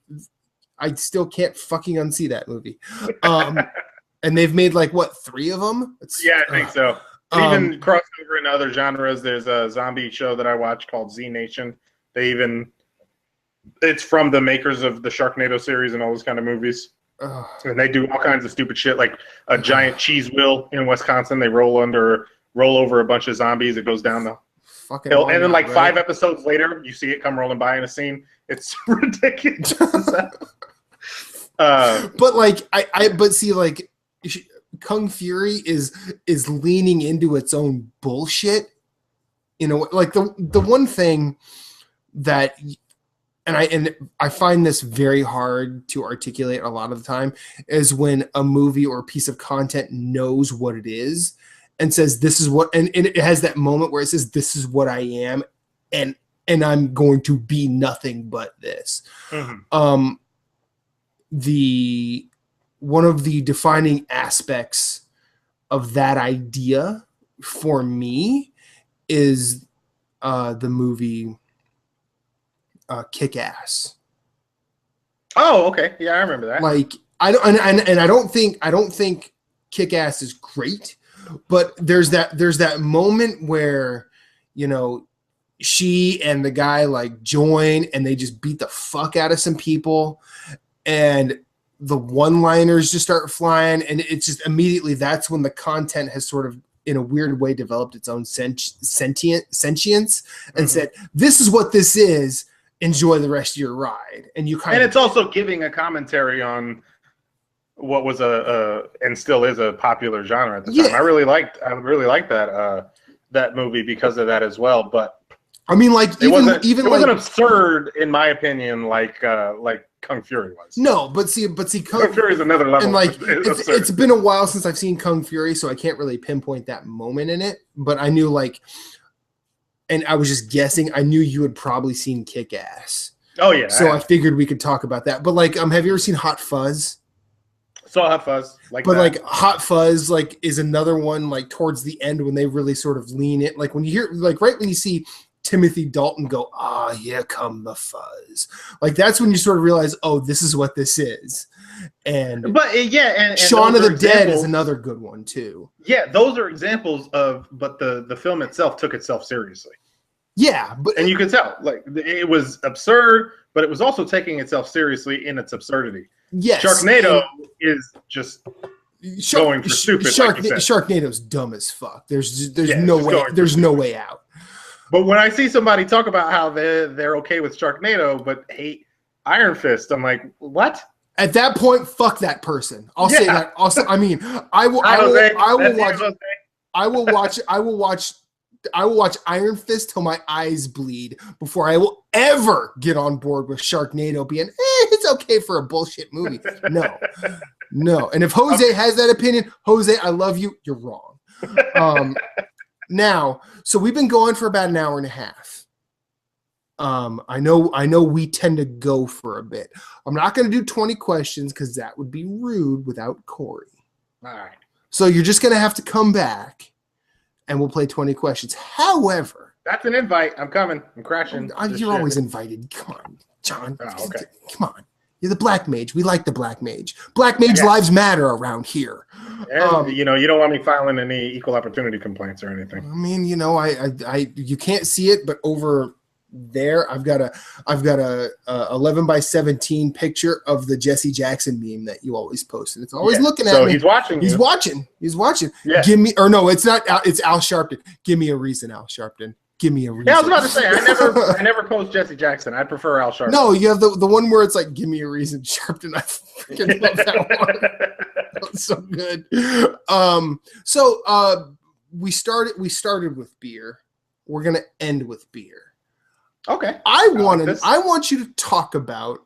S1: I still can't fucking unsee that movie. And they've made like what, 3 of them?
S2: I think so. Even crossed over into other genres. There's a zombie show that I watch called Z Nation. It's from the makers of the Sharknado series and all those kind of movies. And they do all kinds of stupid shit, like a giant cheese wheel in Wisconsin. They roll over a bunch of zombies. It goes down the
S1: fucking
S2: hill, and then like 5 episodes later, you see it come rolling by in a scene. It's ridiculous.
S1: But like but see, like Kung Fury is leaning into its own bullshit. You know, like the one thing that, and I find this very hard to articulate a lot of the time, is when a movie or a piece of content knows what it is and says this is what, and it has that moment where it says this is what I am, and I'm going to be nothing but this. One of the defining aspects of that idea for me is the movie Kick-Ass.
S2: Oh, okay. Yeah, I remember that.
S1: Like, I don't think Kick-Ass is great, but there's that moment where, you know, she and the guy like join and they just beat the fuck out of some people, and the one-liners just start flying, and it's just immediately that's when the content has sort of in a weird way developed its own sentience and said, this is what this is, enjoy the rest of your ride. And it's
S2: also giving a commentary on what was and still is a popular genre at the time. I really liked that movie because of that as well. But
S1: I mean, like, it
S2: wasn't absurd in my opinion, like Kung Fury was.
S1: No, but see,
S2: Kung Fury is another level.
S1: And like, it's been a while since I've seen Kung Fury, so I can't really pinpoint that moment in it. But I knew, like, and I was just guessing. I knew you had probably seen Kick-Ass.
S2: Oh yeah.
S1: So I figured we could talk about that. But like, have you ever seen Hot Fuzz?
S2: Saw Hot Fuzz.
S1: Like Hot Fuzz, like, is another one, like, towards the end when they really sort of lean it. Like when you hear, like, right when you see Timothy Dalton go, here come the fuzz. Like, that's when you sort of realize, oh, this is what this is. And Shaun of the Dead is another good one too.
S2: Yeah, those are examples of, but the film itself took itself seriously.
S1: Yeah, but
S2: and you can tell like it was absurd, but it was also taking itself seriously in its absurdity.
S1: yes,
S2: Sharknado is just going for stupid.
S1: Sharknado's dumb as fuck. There's no way. There's no way out.
S2: But when I see somebody talk about how they're okay with Sharknado but hate Iron Fist, I'm like, what?
S1: At that point, fuck that person. I'll say that. Also, I mean, I will watch Iron Fist till my eyes bleed before I will ever get on board with Sharknado being, it's okay for a bullshit movie. No. And if Jose has that opinion, Jose, I love you. You're wrong. Now, so we've been going for about an hour and a half. I know we tend to go for a bit. I'm not going to do 20 questions because that would be rude without Corey.
S2: All right.
S1: So you're just going to have to come back and we'll play 20 questions. However,
S2: that's an invite. I'm coming. I'm crashing.
S1: You're always invited. Come on, John.
S2: Oh, okay.
S1: Come on. You're the Black Mage. We like the Black Mage. Black Mage lives matter around here.
S2: And, you don't want me filing any equal opportunity complaints or anything.
S1: I mean, you can't see it, but over there, I've got a 11 by 17 picture of the Jesse Jackson meme that you always post, and it's always looking at me.
S2: So he's watching.
S1: He's watching.
S2: Yeah.
S1: It's not. It's Al Sharpton. Give me a reason, Al Sharpton. Give me a reason.
S2: Yeah, I was about to say I never post Jesse Jackson. I prefer Al Sharpton.
S1: No, you have the one where it's like, give me a reason, Sharpton. I freaking love that one. That's so good. We started with beer. We're gonna end with beer.
S2: Okay.
S1: I want you to talk about,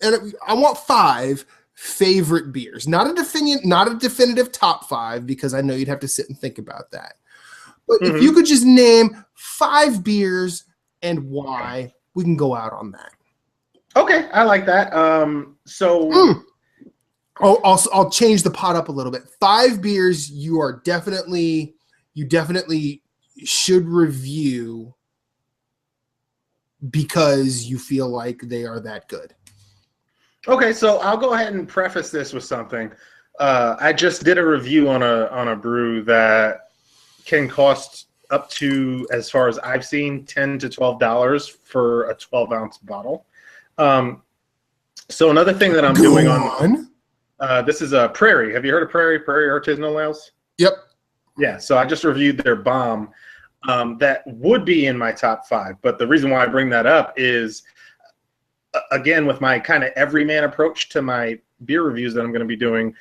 S1: and I want 5 favorite beers. Not a definitive top 5 because I know you'd have to sit and think about that. But if you could just name 5 beers and why, we can go out on that. Okay,
S2: I like that.
S1: I'll change the pot up a little bit. 5 beers you definitely should review because you feel like they are that good.
S2: Okay, so I'll go ahead and preface this with something. I just did a review on a brew that can cost up to, as far as I've seen, $10 to $12 for a 12-ounce bottle. So another thing that I'm doing on this is a Prairie. Have you heard of Prairie Artisanal Ales?
S1: Yep.
S2: Yeah, so I just reviewed their bomb. That would be in my top 5. But the reason why I bring that up is, again, with my kind of everyman approach to my beer reviews that I'm going to be doing,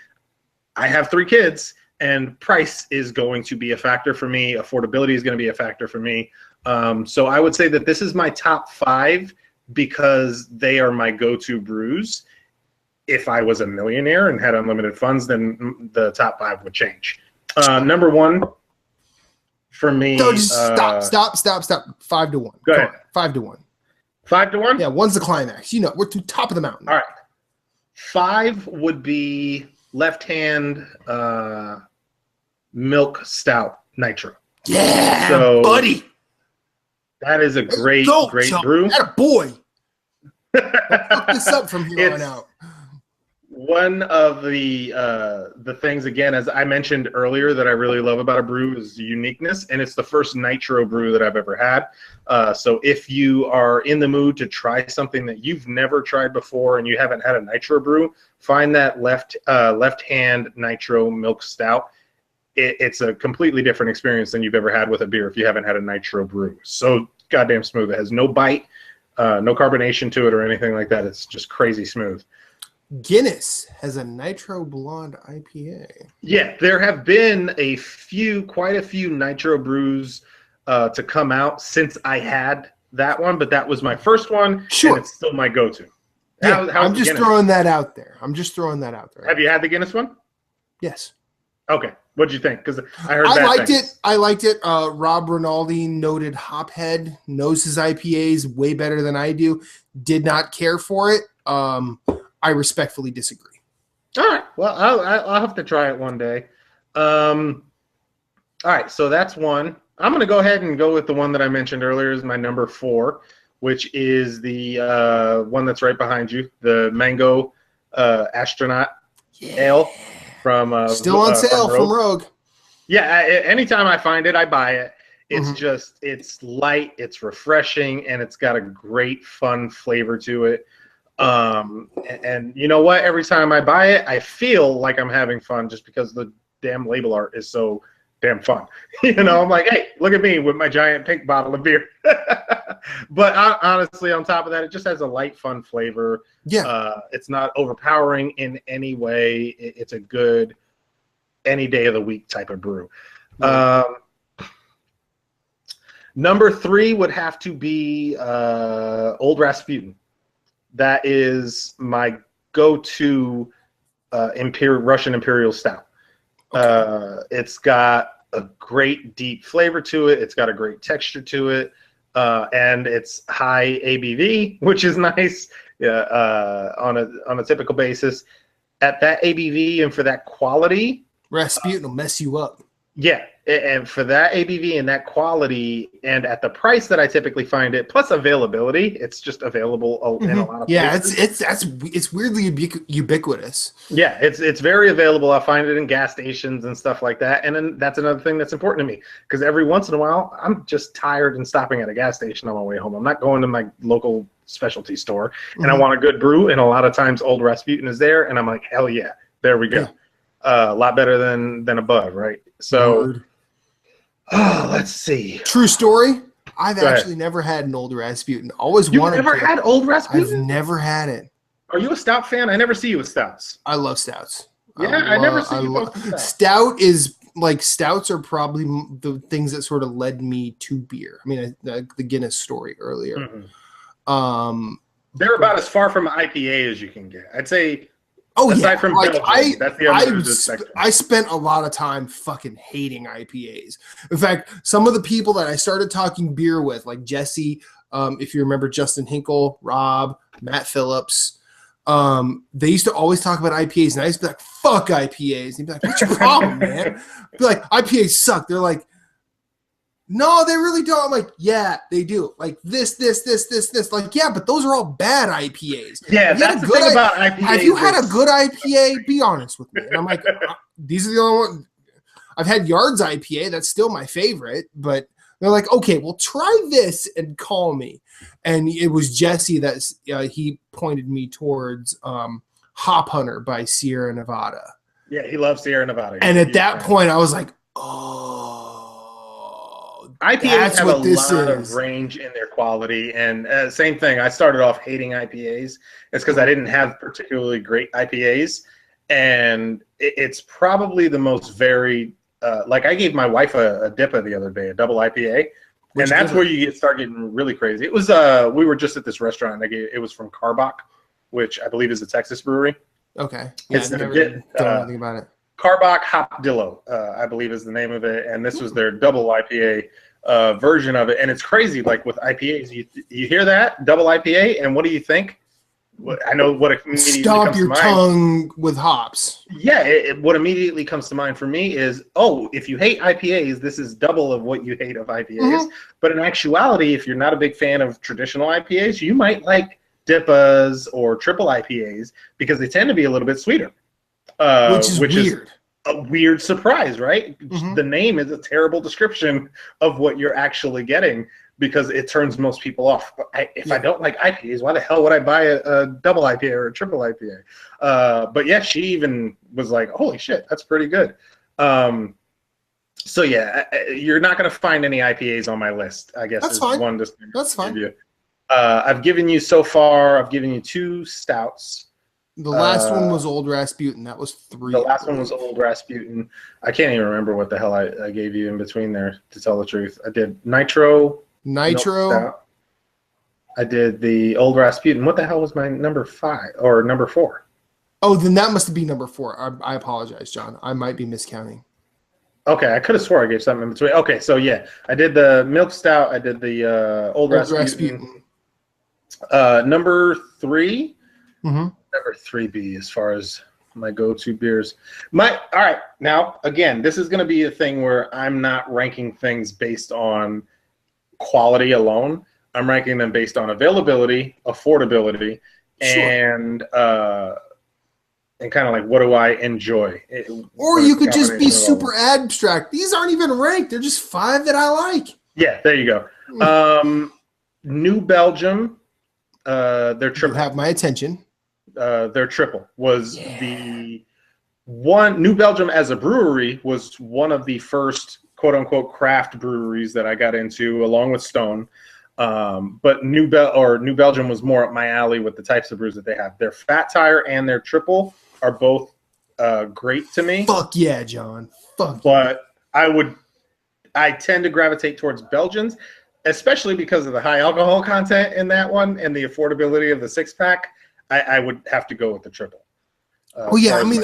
S2: I have 3 kids, and price is going to be a factor for me. Affordability is going to be a factor for me. So I would say that this is my top 5 because they are my go-to brews. If I was a millionaire and had unlimited funds, then the top 5 would change. Number 1. For me,
S1: no, just stop. 5 to 1.
S2: Go ahead.
S1: 5 to 1.
S2: 5 to 1.
S1: Yeah, 1's the climax. We're to top of the mountain.
S2: All right. 5 would be Left Hand Milk Stout Nitro.
S1: Yeah,
S2: so,
S1: buddy.
S2: That is a great brew.
S1: That a boy. Fuck this up from here on out.
S2: One of the things, again, as I mentioned earlier, that I really love about a brew is uniqueness, and it's the first nitro brew that I've ever had. So if you are in the mood to try something that you've never tried before and you haven't had a nitro brew, find that left hand nitro milk stout. It's a completely different experience than you've ever had with a beer if you haven't had a nitro brew. So goddamn smooth. It has no bite, no carbonation to it or anything like that. It's just crazy smooth.
S1: Guinness has a Nitro Blonde IPA.
S2: Yeah, there have been quite a few nitro brews to come out since I had that one, but that was my first one.
S1: Sure.
S2: And it's still my go-to.
S1: Yeah, I'm just throwing that out there.
S2: Have you had the Guinness one?
S1: Yes.
S2: Okay. What'd you think? Because I heard
S1: I liked it. Rob Rinaldi, noted hophead, knows his IPAs way better than I do. Did not care for it. I respectfully disagree.
S2: All right. Well, I'll have to try it one day. All right. So that's one. I'm going to go ahead and go with the one that I mentioned earlier as my number 4, which is the one that's right behind you, the Mango Astronaut Ale from
S1: still on sale from Rogue.
S2: Yeah. Anytime I find it, I buy it. It's just, it's light, it's refreshing, and it's got a great fun flavor to it. And you know what? Every time I buy it, I feel like I'm having fun just because the damn label art is so damn fun. I'm like, hey, look at me with my giant pink bottle of beer. But honestly, on top of that, it just has a light, fun flavor.
S1: Yeah.
S2: It's not overpowering in any way. It's a good any day of the week type of brew.
S1: Right.
S2: Number 3 would have to be Old Rasputin. That is my go-to Russian Imperial Stout. Okay. It's got a great deep flavor to it. It's got a great texture to it. And it's high ABV, which is nice on a typical basis. At that ABV and for that quality,
S1: Rasputin will mess you up. Yeah,
S2: and for that ABV and that quality, and at the price that I typically find it, plus availability, it's just available in a lot of places.
S1: It's weirdly ubiquitous.
S2: Yeah, it's very available. I find it in gas stations and stuff like that. And then that's another thing that's important to me, because every once in a while, I'm just tired and stopping at a gas station on my way home. I'm not going to my local specialty store, and I want a good brew. And a lot of times, Old Rasputin is there, and I'm like, hell yeah, there we go. Yeah. A lot better than a Bud, right? So, let's see.
S1: True story. I've actually never had an Old Rasputin. Always wanted.
S2: You've never had Old Rasputin?
S1: I've never had it.
S2: Are you a stout fan? I never see you with stouts.
S1: I love stouts.
S2: Yeah, I never see you with stouts.
S1: Stout is like stouts are probably the things that sort of led me to beer. I mean, the Guinness story earlier.
S2: They're about as far from IPA as you can get. I'd say.
S1: Oh,
S2: aside from
S1: like
S2: Belgium, that's the
S1: I spent a lot of time fucking hating IPAs. In fact, some of the people that I started talking beer with, like Jesse, if you remember Justin Hinkle, Rob, Matt Phillips, they used to always talk about IPAs, and I used to be like, fuck IPAs. And he'd be like, what's your problem, man? I'd be like, IPAs suck. They're like, no, they really don't. I'm like, yeah, they do. Like this. Like, yeah, but those are all bad IPAs.
S2: Yeah, that's the thing about IPAs.
S1: Have you had a good IPA? Be honest with me. And I'm like, these are the only ones. I've had Yard's IPA. That's still my favorite. But they're like, okay, well, try this and call me. And it was Jesse that he pointed me towards Hop Hunter by Sierra Nevada.
S2: Yeah, he loves Sierra Nevada.
S1: And at that point, I was like,
S2: IPAs have a lot of range in their quality, and same thing. I started off hating IPAs. It's because I didn't have particularly great IPAs, and it's probably the most varied. Like I gave my wife a DIPA the other day, a double IPA, and that's where you start getting really crazy. It was we were just at this restaurant. It was from Carbach, which I believe is a Texas brewery.
S1: Okay, yeah, I never don't know anything about it.
S2: Carbach Hopdillo, I believe is the name of it, and this was their double IPA version of it. And it's crazy, like with IPAs, you hear that double IPA, and what do you think? I know what immediately
S1: stomp
S2: comes
S1: your
S2: to mind.
S1: Tongue with hops.
S2: Yeah, what immediately comes to mind for me is, oh, if you hate IPAs, this is double of what you hate of IPAs. But in actuality, if you're not a big fan of traditional IPAs, you might like DIPAs or triple IPAs because they tend to be a little bit sweeter.
S1: Which is weird.
S2: A weird surprise, right? The name is a terrible description of what you're actually getting because it turns most people off. If I don't like IPAs, why the hell would I buy a double IPA or a triple IPA? But yeah, she even was like, holy shit, that's pretty good. So yeah, you're not going to find any IPAs on my list, I guess.
S1: That's fine.
S2: That's fine. I've given you 2 stouts.
S1: The last one was Old Rasputin. That was 3.
S2: The last one was Old Rasputin. I can't even remember what the hell I gave you in between there, to tell the truth. I did Nitro. I did the Old Rasputin. What the hell was my number 5 or number 4?
S1: Oh, then that must be number 4. I apologize, John. I might be miscounting.
S2: Okay, I could have swore I gave something in between. Okay, so yeah, I did the Milk Stout. I did the Old Rasputin. Number 3. Number 3B as far as my go-to beers. All right, now again, this is going to be a thing where I'm not ranking things based on quality alone. I'm ranking them based on availability, affordability, and and kind of like, what do I enjoy?
S1: Or you could just be super abstract. These aren't even ranked. They're just 5 that I like.
S2: Yeah, there you go. New Belgium, their triple.
S1: You have my attention.
S2: Their triple was the one. New Belgium as a brewery was one of the first quote unquote craft breweries that I got into, along with Stone. But New Belgium was more up my alley with the types of brews that they have. Their Fat Tire and their triple are both great to me.
S1: Fuck yeah, John. Fuck.
S2: But I tend to gravitate towards Belgians, especially because of the high alcohol content in that one and the affordability of the 6-pack. I would have to go with the triple.
S1: Oh yeah, I mean,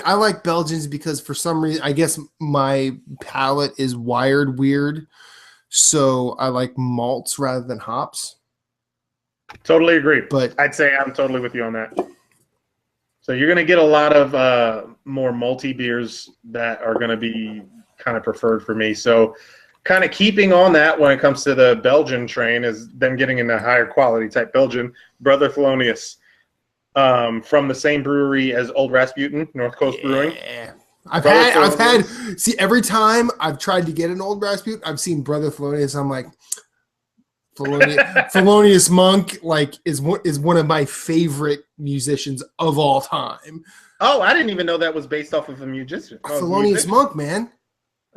S1: I like Belgians because for some reason, I guess my palate is wired weird, so I like malts rather than hops.
S2: Totally agree.
S1: But
S2: I'd say I'm totally with you on that. So you're going to get a lot of more malty beers that are going to be kind of preferred for me. So kind of keeping on that when it comes to the Belgian train is them getting into higher quality type Belgian. Brother Thelonious. From the same brewery as Old Rasputin, North Coast Brewing.
S1: I've had. See, every time I've tried to get an Old Rasputin, I've seen Brother Thelonious. I'm like, Thelonious Monk, like is one of my favorite musicians of all time.
S2: Oh, I didn't even know that was based off of a musician.
S1: Thelonious Monk, man.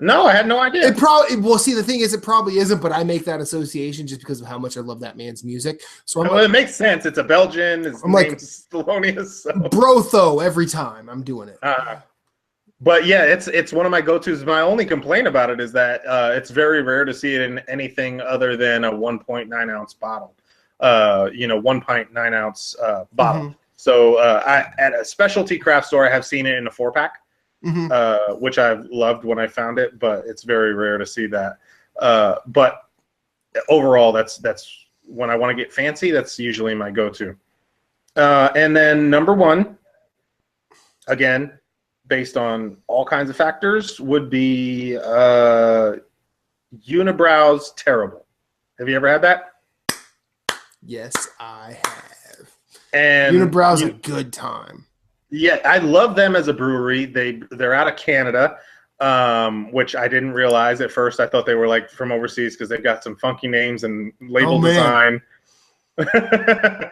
S2: No, I had no idea.
S1: It probably see the thing is it probably isn't, but I make that association just because of how much I love that man's music. So
S2: it makes sense. It's a Belgian. His name's Thelonious. So.
S1: Brotho every time I'm doing it.
S2: But yeah, it's one of my go-tos. My only complaint about it is that it's very rare to see it in anything other than a 1.9 ounce bottle. 1.9 ounce bottle. Mm-hmm. So at a specialty craft store, I have seen it in a 4-pack. Mm-hmm. Which I've loved when I found it, but it's very rare to see that. But overall, that's when I want to get fancy. That's usually my go-to. And then number 1, again, based on all kinds of factors, would be Unibrow's Terrible. Have you ever had that?
S1: Yes, I have.
S2: And
S1: Unibrow's a good time.
S2: Yeah, I love them as a brewery. They're out of Canada, which I didn't realize at first. I thought they were like from overseas because they've got some funky names and label design.
S1: I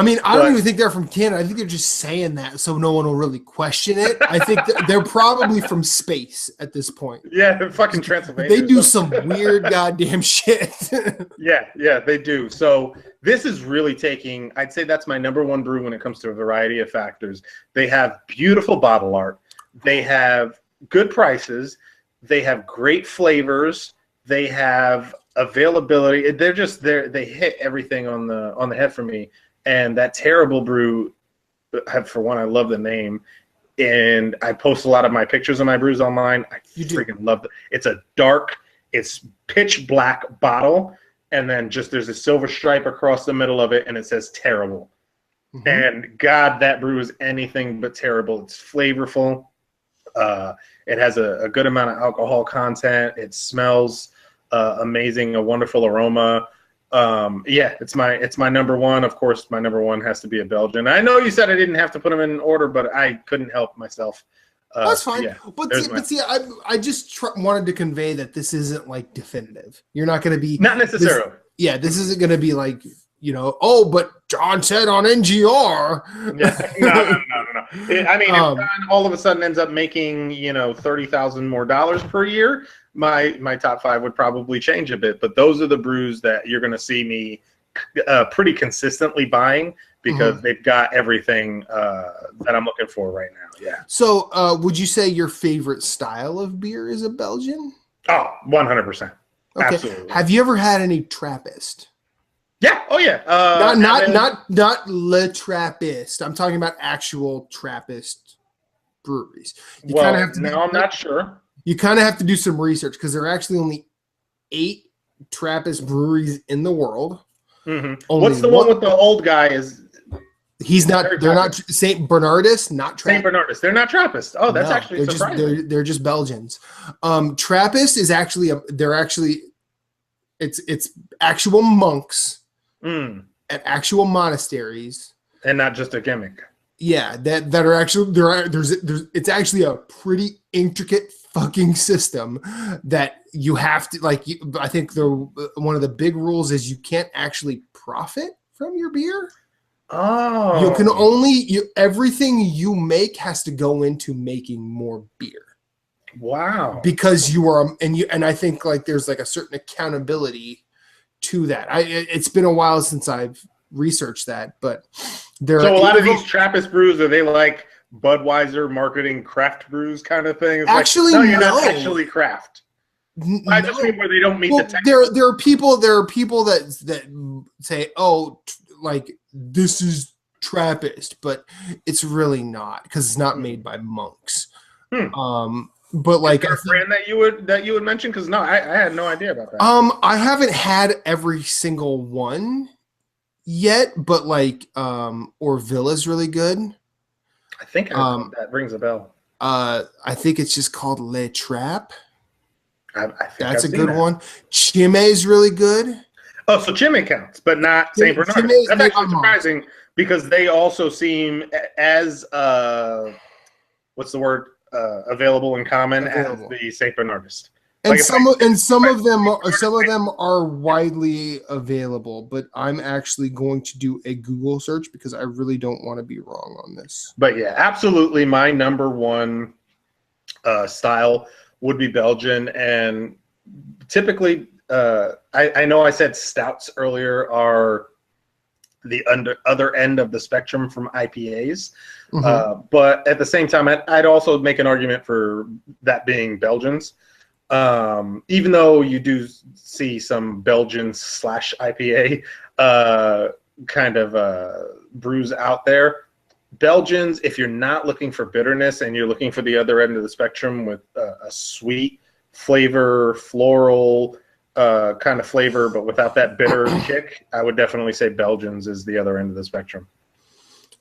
S1: mean, I don't even think they're from Canada. I think they're just saying that so no one will really question it. I think they're probably from space at this point.
S2: Yeah, fucking Transylvania.
S1: They do some weird goddamn shit.
S2: Yeah, they do. So this is really taking, I'd say that's my number 1 brew when it comes to a variety of factors. They have beautiful bottle art. They have good prices. They have great flavors. They have availability. They hit everything on the head for me. And that Terrible brew, for one, I love the name, and I post a lot of my pictures of my brews online. I freaking love it. It's pitch black bottle, and then just there's a silver stripe across the middle of it, and it says Terrible. Mm-hmm. And God, that brew is anything but terrible. It's flavorful. It has a good amount of alcohol content. It smells amazing, a wonderful aroma. It's my number 1. Of course, my number 1 has to be a Belgian. I know you said I didn't have to put them in order, but I couldn't help myself.
S1: That's fine. Yeah, but see, I just wanted to convey that this isn't like definitive. You're not going to be
S2: not necessarily.
S1: This isn't going to be like but John said on NGR.
S2: Yeah, no. I mean, if John all of a sudden ends up making $30,000 more per year, my top 5 would probably change a bit. But those are the brews that you're going to see me pretty consistently buying because they've got everything that I'm looking for right now. Yeah.
S1: So would you say your favorite style of beer is a Belgian?
S2: Oh, 100%.
S1: Okay.
S2: Absolutely.
S1: Have you ever had any Trappist?
S2: Yeah. Oh, yeah.
S1: Not Le Trappist. I'm talking about actual Trappist breweries.
S2: I'm not sure.
S1: You kind of have to do some research because there are actually only 8 Trappist breweries in the world.
S2: Mm-hmm. What's the one with the old guy?
S1: He's not. They're not Saint Bernardus. Not Trappist.
S2: Saint Bernardus. They're not Trappist. Oh, that's actually surprising.
S1: They're just Belgians. Trappist is actually it's actual monks at actual monasteries,
S2: and not just a gimmick.
S1: Yeah, that are actually there's it's actually a pretty intricate fucking system that you have to like. I think one of the big rules is you can't actually profit from your beer.
S2: Oh,
S1: You can only everything you make has to go into making more beer.
S2: wow.
S1: Because you are and I think like there's like a certain accountability to that. It's been a while since I've researched that, but
S2: So a lot of these Trappist brews, are they like Budweiser marketing craft brews kind of thing? It's
S1: actually,
S2: like, no, you're not actually craft. I just mean where they don't meet the technical.
S1: There are people that say, oh, like this is Trappist, but it's really not because it's not made by monks. But like,
S2: is there a brand that you would mention? Because no, I had no idea about that.
S1: I haven't had every single one yet, but like, Orville is really good.
S2: I think that rings a bell.
S1: I think it's just called Le Trap.
S2: I think
S1: that's a good one. Chime is really good.
S2: Oh, so Chime counts, but not Saint Bernard. That's actually surprising because they also seem as what's the word? Available in common as the Saint Bernardist.
S1: And like some of them are widely available, but I'm actually going to do a Google search because I really don't want to be wrong on this.
S2: But yeah, absolutely, my number one style would be Belgian, and typically, I know I said stouts earlier are the other end of the spectrum from IPAs. But at the same time, I'd also make an argument for that being Belgians. Even though you do see some Belgian / IPA kind of brews out there, Belgians, if you're not looking for bitterness and you're looking for the other end of the spectrum with a sweet flavor, floral kind of flavor, but without that bitter kick, I would definitely say Belgians is the other end of the spectrum.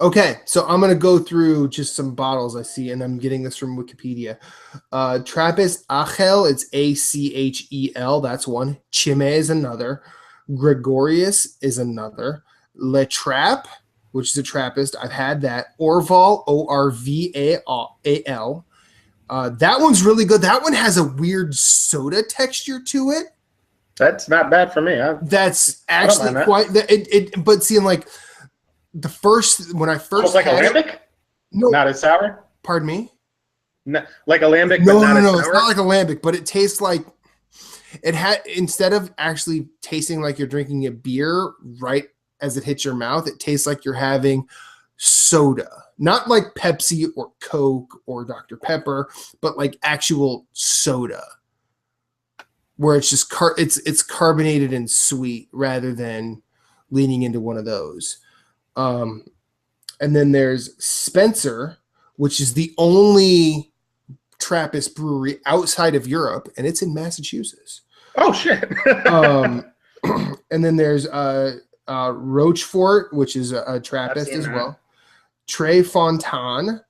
S1: Okay, so I'm going to go through just some bottles I see, and I'm getting this from Wikipedia. Trappist Achel, it's Achel, that's one. Chime is another. Gregorius is another. Le Trap, which is a Trappist, I've had that. Orval, Orval. That one's really good. That one has a weird soda texture to it.
S2: That's not bad for me.
S1: That's actually quite it. But seeing like when I first
S2: almost like
S1: had
S2: alambic,
S1: no,
S2: not as sour.
S1: Pardon me.
S2: No, like alambic,
S1: no,
S2: but not as sour?
S1: It's not like alambic, but it tastes like it had. Instead of actually tasting like you're drinking a beer right as it hits your mouth, it tastes like you're having soda, not like Pepsi or Coke or Dr. Pepper, but like actual soda. Where it's just it's carbonated and sweet rather than leaning into one of those. And then there's Spencer, which is the only Trappist brewery outside of Europe, and it's in Massachusetts.
S2: Oh shit!
S1: And then there's Rochefort, which is a Trappist as well. Tres Fontaine.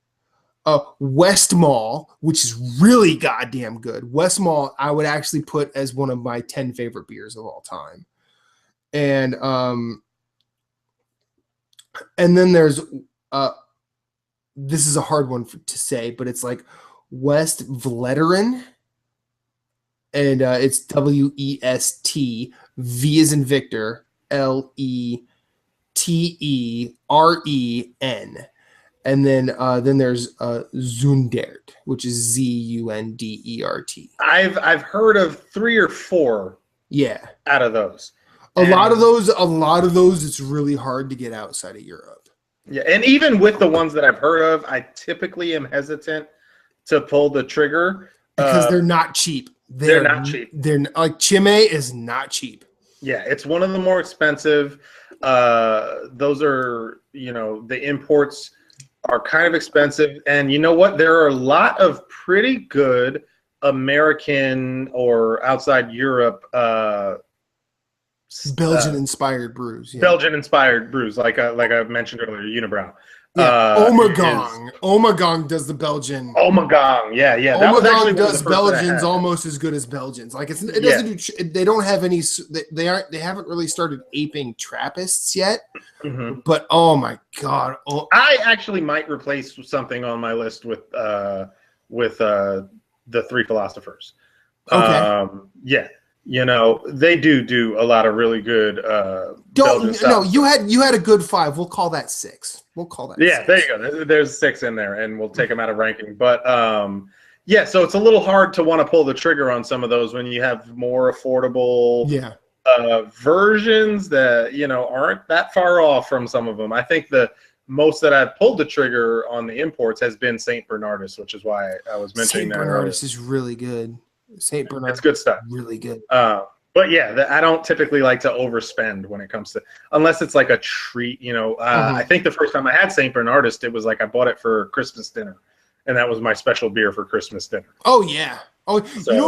S1: West Mall, which is really goddamn good. West Mall, I would actually put as one of my 10 favorite beers of all time. And then there's this is a hard one to say, but it's like West Vleteren, and it's West, V as in Victor, Leteren. And then there's Zundert, which is Zundert.
S2: I've heard of 3 or 4.
S1: Yeah,
S2: out of those.
S1: A lot of those, it's really hard to get outside of Europe.
S2: Yeah, and even with the ones that I've heard of, I typically am hesitant to pull the trigger
S1: because they're not cheap.
S2: They're not cheap.
S1: They're like Chime is not cheap.
S2: Yeah, it's one of the more expensive. Those are, the imports are kind of expensive, and you know what? There are a lot of pretty good American or outside Europe
S1: Belgian inspired brews.
S2: Yeah. Belgian inspired brews, like I mentioned earlier, Unibrow.
S1: Yeah, Omagong does the Belgian.
S2: Omagong, yeah. That was actually
S1: Omagong does Belgians almost as good as Belgians. Like it doesn't do. They don't have any. They haven't really started aping Trappists yet.
S2: Mm-hmm.
S1: But oh my god,
S2: I actually might replace something on my list with the Three Philosophers.
S1: Okay.
S2: Yeah. They do a lot of really good Belgian stuff.
S1: No, you had a good 5. We'll call that 6.
S2: Yeah,
S1: 6.
S2: there you go. There's 6 in there, and we'll take them out of ranking. But yeah, so it's a little hard to want to pull the trigger on some of those when you have more affordable versions that aren't that far off from some of them. I think the most that I've pulled the trigger on the imports has been Saint Bernardus, which is why I was mentioning that.
S1: Saint Bernardus is really good. Saint Bernard,
S2: it's good stuff.
S1: Really good.
S2: But yeah, I don't typically like to overspend when it comes to, unless it's like a treat. I think the first time I had Saint Bernardus, it was like I bought it for Christmas dinner, and that was my special beer for Christmas dinner.
S1: Oh yeah. Oh, so, you know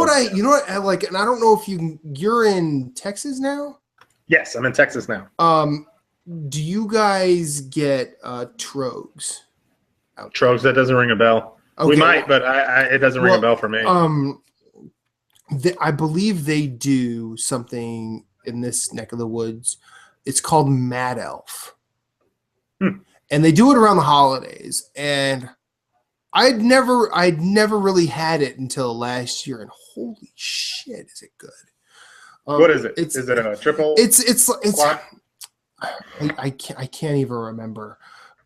S1: what I like, and I don't know if you're in Texas now.
S2: Yes, I'm in Texas now.
S1: Do you guys get Trogs?
S2: Trogs? That doesn't ring a bell. Okay, we might, but it doesn't ring a bell for me.
S1: I believe they do something in this neck of the woods. It's called Mad Elf. And they do it around the holidays. And I'd never really had it until last year. And holy shit, is it good.
S2: What is it? Is it a triple?
S1: It's I can't even remember.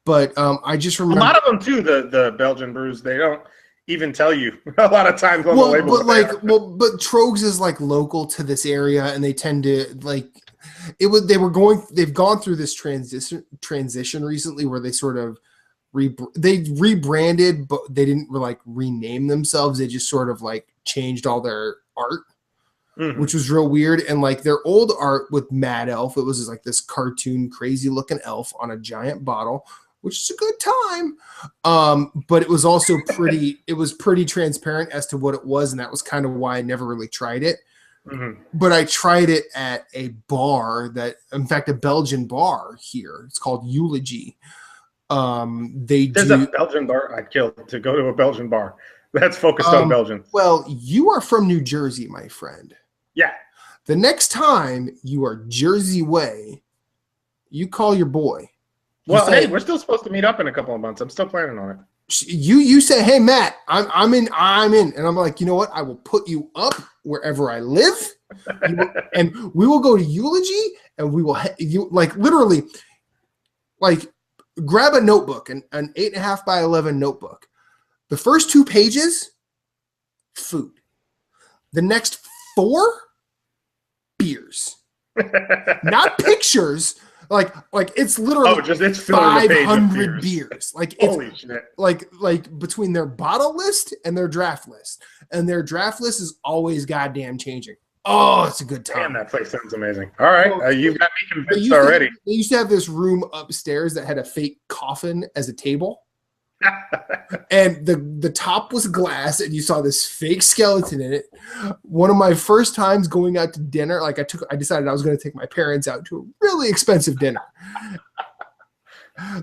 S1: But I just remember
S2: a lot of them too, the Belgian brews, they don't even tell you a lot of times on the label.
S1: But Trogs is like local to this area, and they tend to like they've gone through this transition recently where they sort of they rebranded, but they didn't like rename themselves. They just sort of like changed all their art, which was real weird. And like their old art with Mad Elf, it was just like this cartoon crazy looking elf on a giant bottle, which is a good time. But it was also pretty transparent as to what it was. And that was kind of why I never really tried it. But I tried it at a bar in fact, a Belgian bar here. It's called Eulogy. There's
S2: a Belgian bar I'd kill to go to a Belgian bar that's focused on Belgian.
S1: Well, you are from New Jersey, my friend.
S2: Yeah.
S1: The next time you are Jersey way, you call your boy.
S2: Well, hey, we're still supposed to meet up in a couple of months. I'm still planning on it.
S1: You say, hey Matt, I'm in, and I'm like, you know what? I will put you up wherever I live, and we will go to Eulogy, and we will literally grab a notebook, an 8.5 by 11 notebook. The first 2 pages, food. The next 4, beers, not pictures. Like it's literally
S2: it's
S1: 500 beers. Like it's
S2: holy shit.
S1: Like between their bottle list and their draft list, and their draft list is always goddamn changing. Oh, it's a good time.
S2: Damn, that place sounds amazing. All right, you've got me convinced already.
S1: They used to have this room upstairs that had a fake coffin as a table. And the top was glass, and you saw this fake skeleton in it. One of my first times going out to dinner, I decided I was going to take my parents out to a really expensive dinner.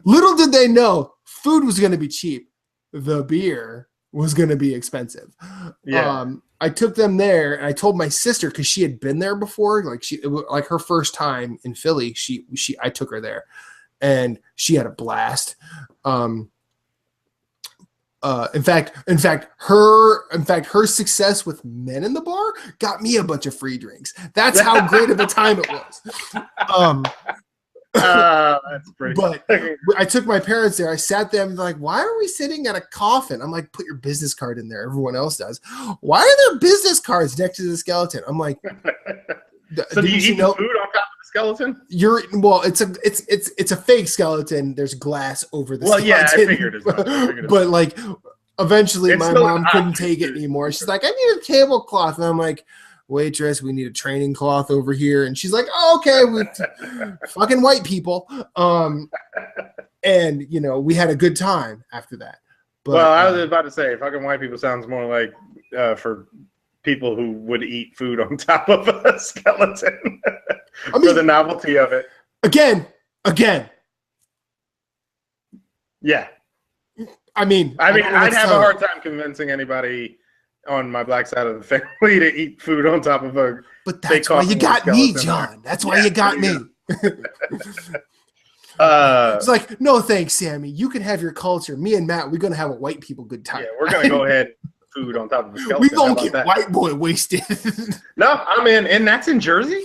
S1: Little did they know, food was going to be cheap. The beer was going to be expensive.
S2: Yeah.
S1: I took them there, and I told my sister, because she had been there before, it was her first time in Philly. I took her there, and she had a blast. In fact, her success with men in the bar got me a bunch of free drinks. That's how great of a time it was.
S2: That's pretty.
S1: But I took my parents there. I sat there and like, why are we sitting at a coffin? I'm like, put your business card in there. Everyone else does. Why are there business cards next to the skeleton? I'm like,
S2: so do you eat the food on top of the skeleton?
S1: It's a fake skeleton. There's glass over the skeleton.
S2: Yeah, I figured as much.
S1: But like eventually my mom couldn't take it anymore. She's like, I need a tablecloth. And I'm like, waitress, we need a training cloth over here. And she's like, oh, okay, fucking white people. And we had a good time after that. But,
S2: I was about to say, fucking white people sounds more like for people who would eat food on top of a skeleton for the novelty of it.
S1: Again,
S2: Yeah.
S1: I mean,
S2: I'd have a hard time convincing anybody on my black side of the family to eat food on top of a.
S1: But that's why you got me, John. That's why you got me. It's like, no thanks, Sammy. You can have your culture. Me and Matt, we're gonna have a white people good time.
S2: Yeah, we're gonna go ahead food on top of a skeleton.
S1: We gonna get white boy wasted.
S2: No, I'm in, and that's in Jersey?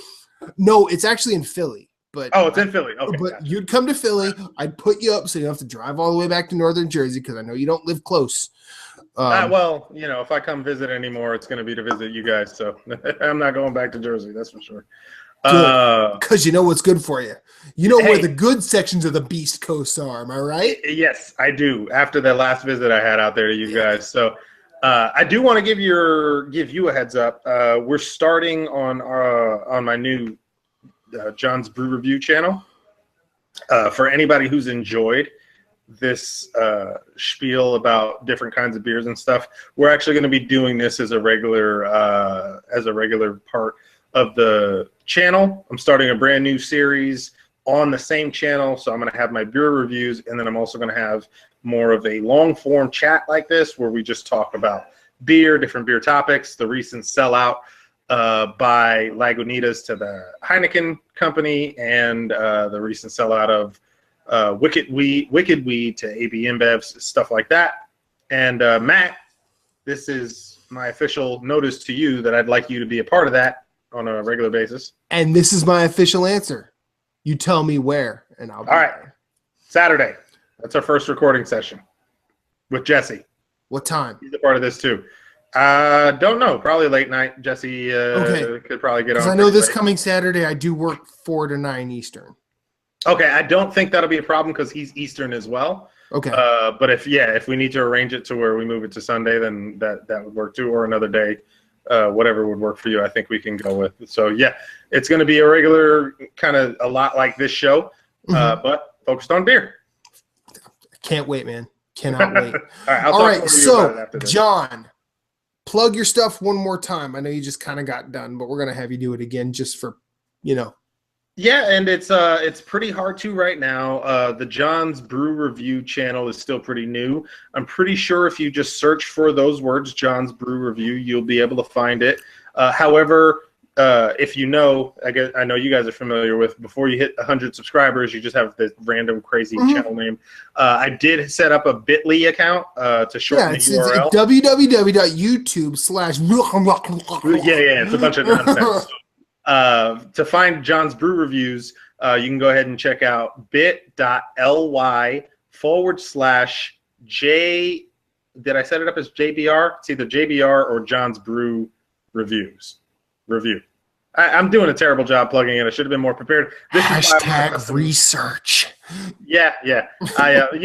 S1: No, it's actually in Philly. But
S2: it's in Philly. Okay,
S1: but
S2: gotcha.
S1: You'd come to Philly. I'd put you up so you don't have to drive all the way back to northern Jersey because I know you don't live close.
S2: Well, if I come visit anymore, it's going to be to visit you guys. So I'm not going back to Jersey. That's for sure.
S1: Because you know what's good for you. You know where the good sections of the Beast Coast are. Am I right?
S2: Yes, I do. After that last visit I had out there to you guys. So I do want to give you a heads up. We're starting on my new John's Brew Review channel. For anybody who's enjoyed this spiel about different kinds of beers and stuff, we're actually going to be doing this as a regular part of the channel. I'm starting a brand new series on the same channel, so I'm going to have my beer reviews, and then I'm also going to have more of a long form chat like this where we just talk about beer, different beer topics, the recent sellout by Lagunitas to the Heineken company, and the recent sellout of Wicked Weed to AB InBevs, stuff like that. And Matt, this is my official notice to you that I'd like you to be a part of that on a regular basis.
S1: And this is my official answer. You tell me where, and I'll be there.
S2: Saturday. That's our first recording session with Jesse.
S1: What time?
S2: He's a part of this too. Don't know. Probably late night. Jesse could probably get on.
S1: Because I know this coming Saturday I do work 4 to 9 Eastern.
S2: Okay, I don't think that'll be a problem because he's Eastern as well.
S1: Okay.
S2: But if we need to arrange it to where we move it to Sunday, then that would work too, or another day, whatever would work for you. I think we can go with. So yeah, it's going to be a regular kind of a lot like this show, but focused on beer.
S1: Can't wait, man. Cannot wait.
S2: All right.
S1: So John, plug your stuff one more time. I know you just kind of got done, but we're going to have you do it again just for,
S2: Yeah, and it's pretty hard to right now. The John's Brew Review channel is still pretty new. I'm pretty sure if you just search for those words, John's Brew Review, you'll be able to find it. However, if I know you guys are familiar with, before you hit 100 subscribers, you just have this random crazy channel name. I did set up a Bitly account to shorten the URL.
S1: It's www.youtube/.
S2: Yeah, it's a bunch of nonsense. To find John's Brew Reviews, you can go ahead and check out bit.ly/J. Did I set it up as JBR? It's either JBR or John's Brew Review. I'm doing a terrible job plugging in. I should have been more prepared.
S1: Hashtag research.
S2: Yeah. You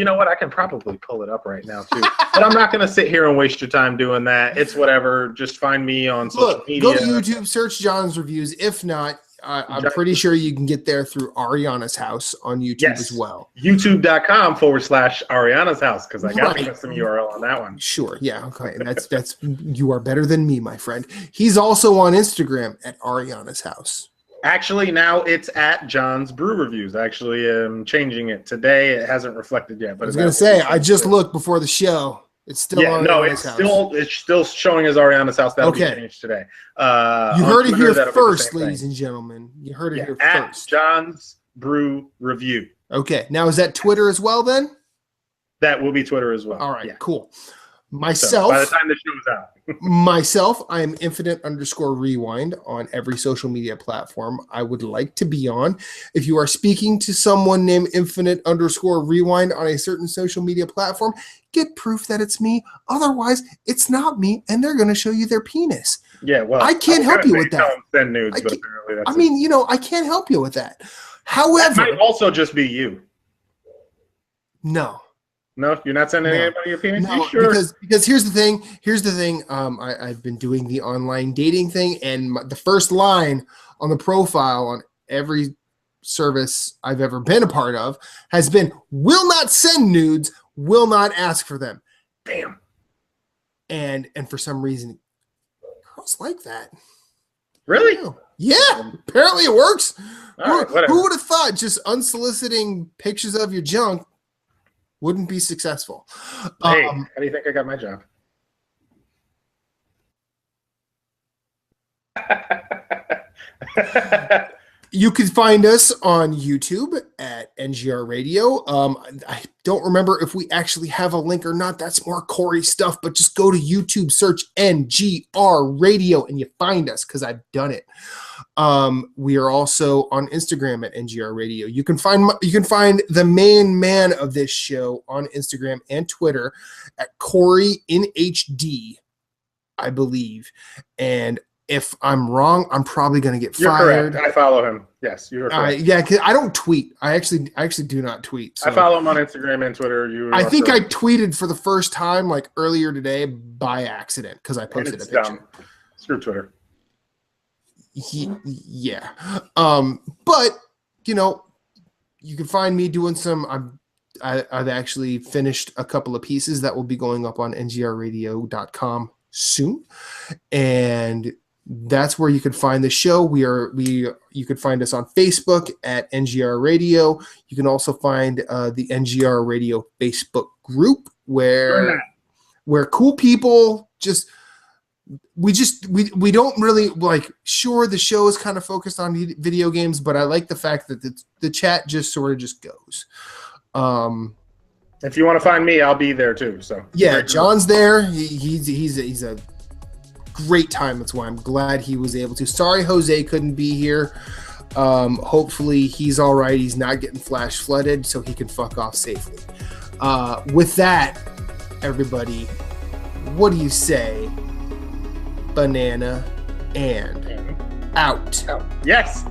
S2: know what? I can probably pull it up right now too. But I'm not going to sit here and waste your time doing that. It's whatever. Just find me on social media.
S1: Go to YouTube, search John's Reviews. If not, I'm pretty sure you can get there through Arianna's house on YouTube as well.
S2: YouTube.com/Arianna's house, because I got the custom URL on that one.
S1: Sure. Yeah. Okay. And that's you are better than me, my friend. He's also on Instagram at Arianna's house.
S2: Actually, now it's at John's Brew Reviews. Actually, I'm changing it today. It hasn't refreflected yet. But
S1: I was going to say, I just looked before the show. It's still Arianna's house.
S2: It's still showing as Arianna's house. That'll be changed today.
S1: You heard it here first, ladies and gentlemen. You heard it here first.
S2: John's Brew Review.
S1: Okay. Now, is that Twitter as well then?
S2: That will be Twitter as well.
S1: All right, cool. Myself,
S2: by the time the show's out.
S1: I am infinite_rewind on every social media platform I would like to be on. If you are speaking to someone named infinite_rewind on a certain social media platform, get proof that it's me. Otherwise, it's not me, and they're going to show you their penis.
S2: Yeah, well,
S1: I can't help you with that.
S2: Send nudes, but apparently that's
S1: I can't help you with that. However,
S2: that might also just be you.
S1: No,
S2: you're not sending anybody your penis?
S1: No,
S2: sure?
S1: because here's the thing. I've been doing the online dating thing, and the first line on the profile on every service I've ever been a part of has been, will not send nudes, will not ask for them.
S2: Damn.
S1: And for some reason, girls like that.
S2: Really?
S1: Yeah. Apparently it works.
S2: All right, whatever.
S1: Who would have thought just unsoliciting pictures of your junk Wouldn't be successful.
S2: Hey, how do you think I got my job?
S1: You can find us on YouTube at NGR Radio. I don't remember if we actually have a link or not. That's more Corey stuff, but just go to YouTube, search NGR Radio, and you find us because I've done it. We are also on Instagram at NGR Radio. You can find the main man of this show on Instagram and Twitter at Corey in HD, I believe. And if I'm wrong, I'm probably going to get fired.
S2: Correct. I follow him. Yes, you are correct.
S1: Yeah, because I don't tweet. I actually do not tweet. So.
S2: I follow him on Instagram and Twitter.
S1: I think I tweeted for the first time like earlier today by accident because I posted a picture.
S2: Dumb. Screw Twitter.
S1: Yeah. But you can find me doing some. I've actually finished a couple of pieces that will be going up on ngrradio.com soon, and that's where you can find the show. You can find us on Facebook at NGR Radio. You can also find the NGR Radio Facebook group where cool people we don't really like. Sure, the show is kind of focused on video games, but I like the fact that the chat just sort of just goes.
S2: If you want to find me, I'll be there too. So
S1: yeah, John's there. He's a great time. That's why I'm glad he was able to. Sorry Jose couldn't be here. Hopefully he's all right. He's not getting flash flooded, so he can fuck off safely. With that, everybody, what do you say? Banana and out.
S2: Yes.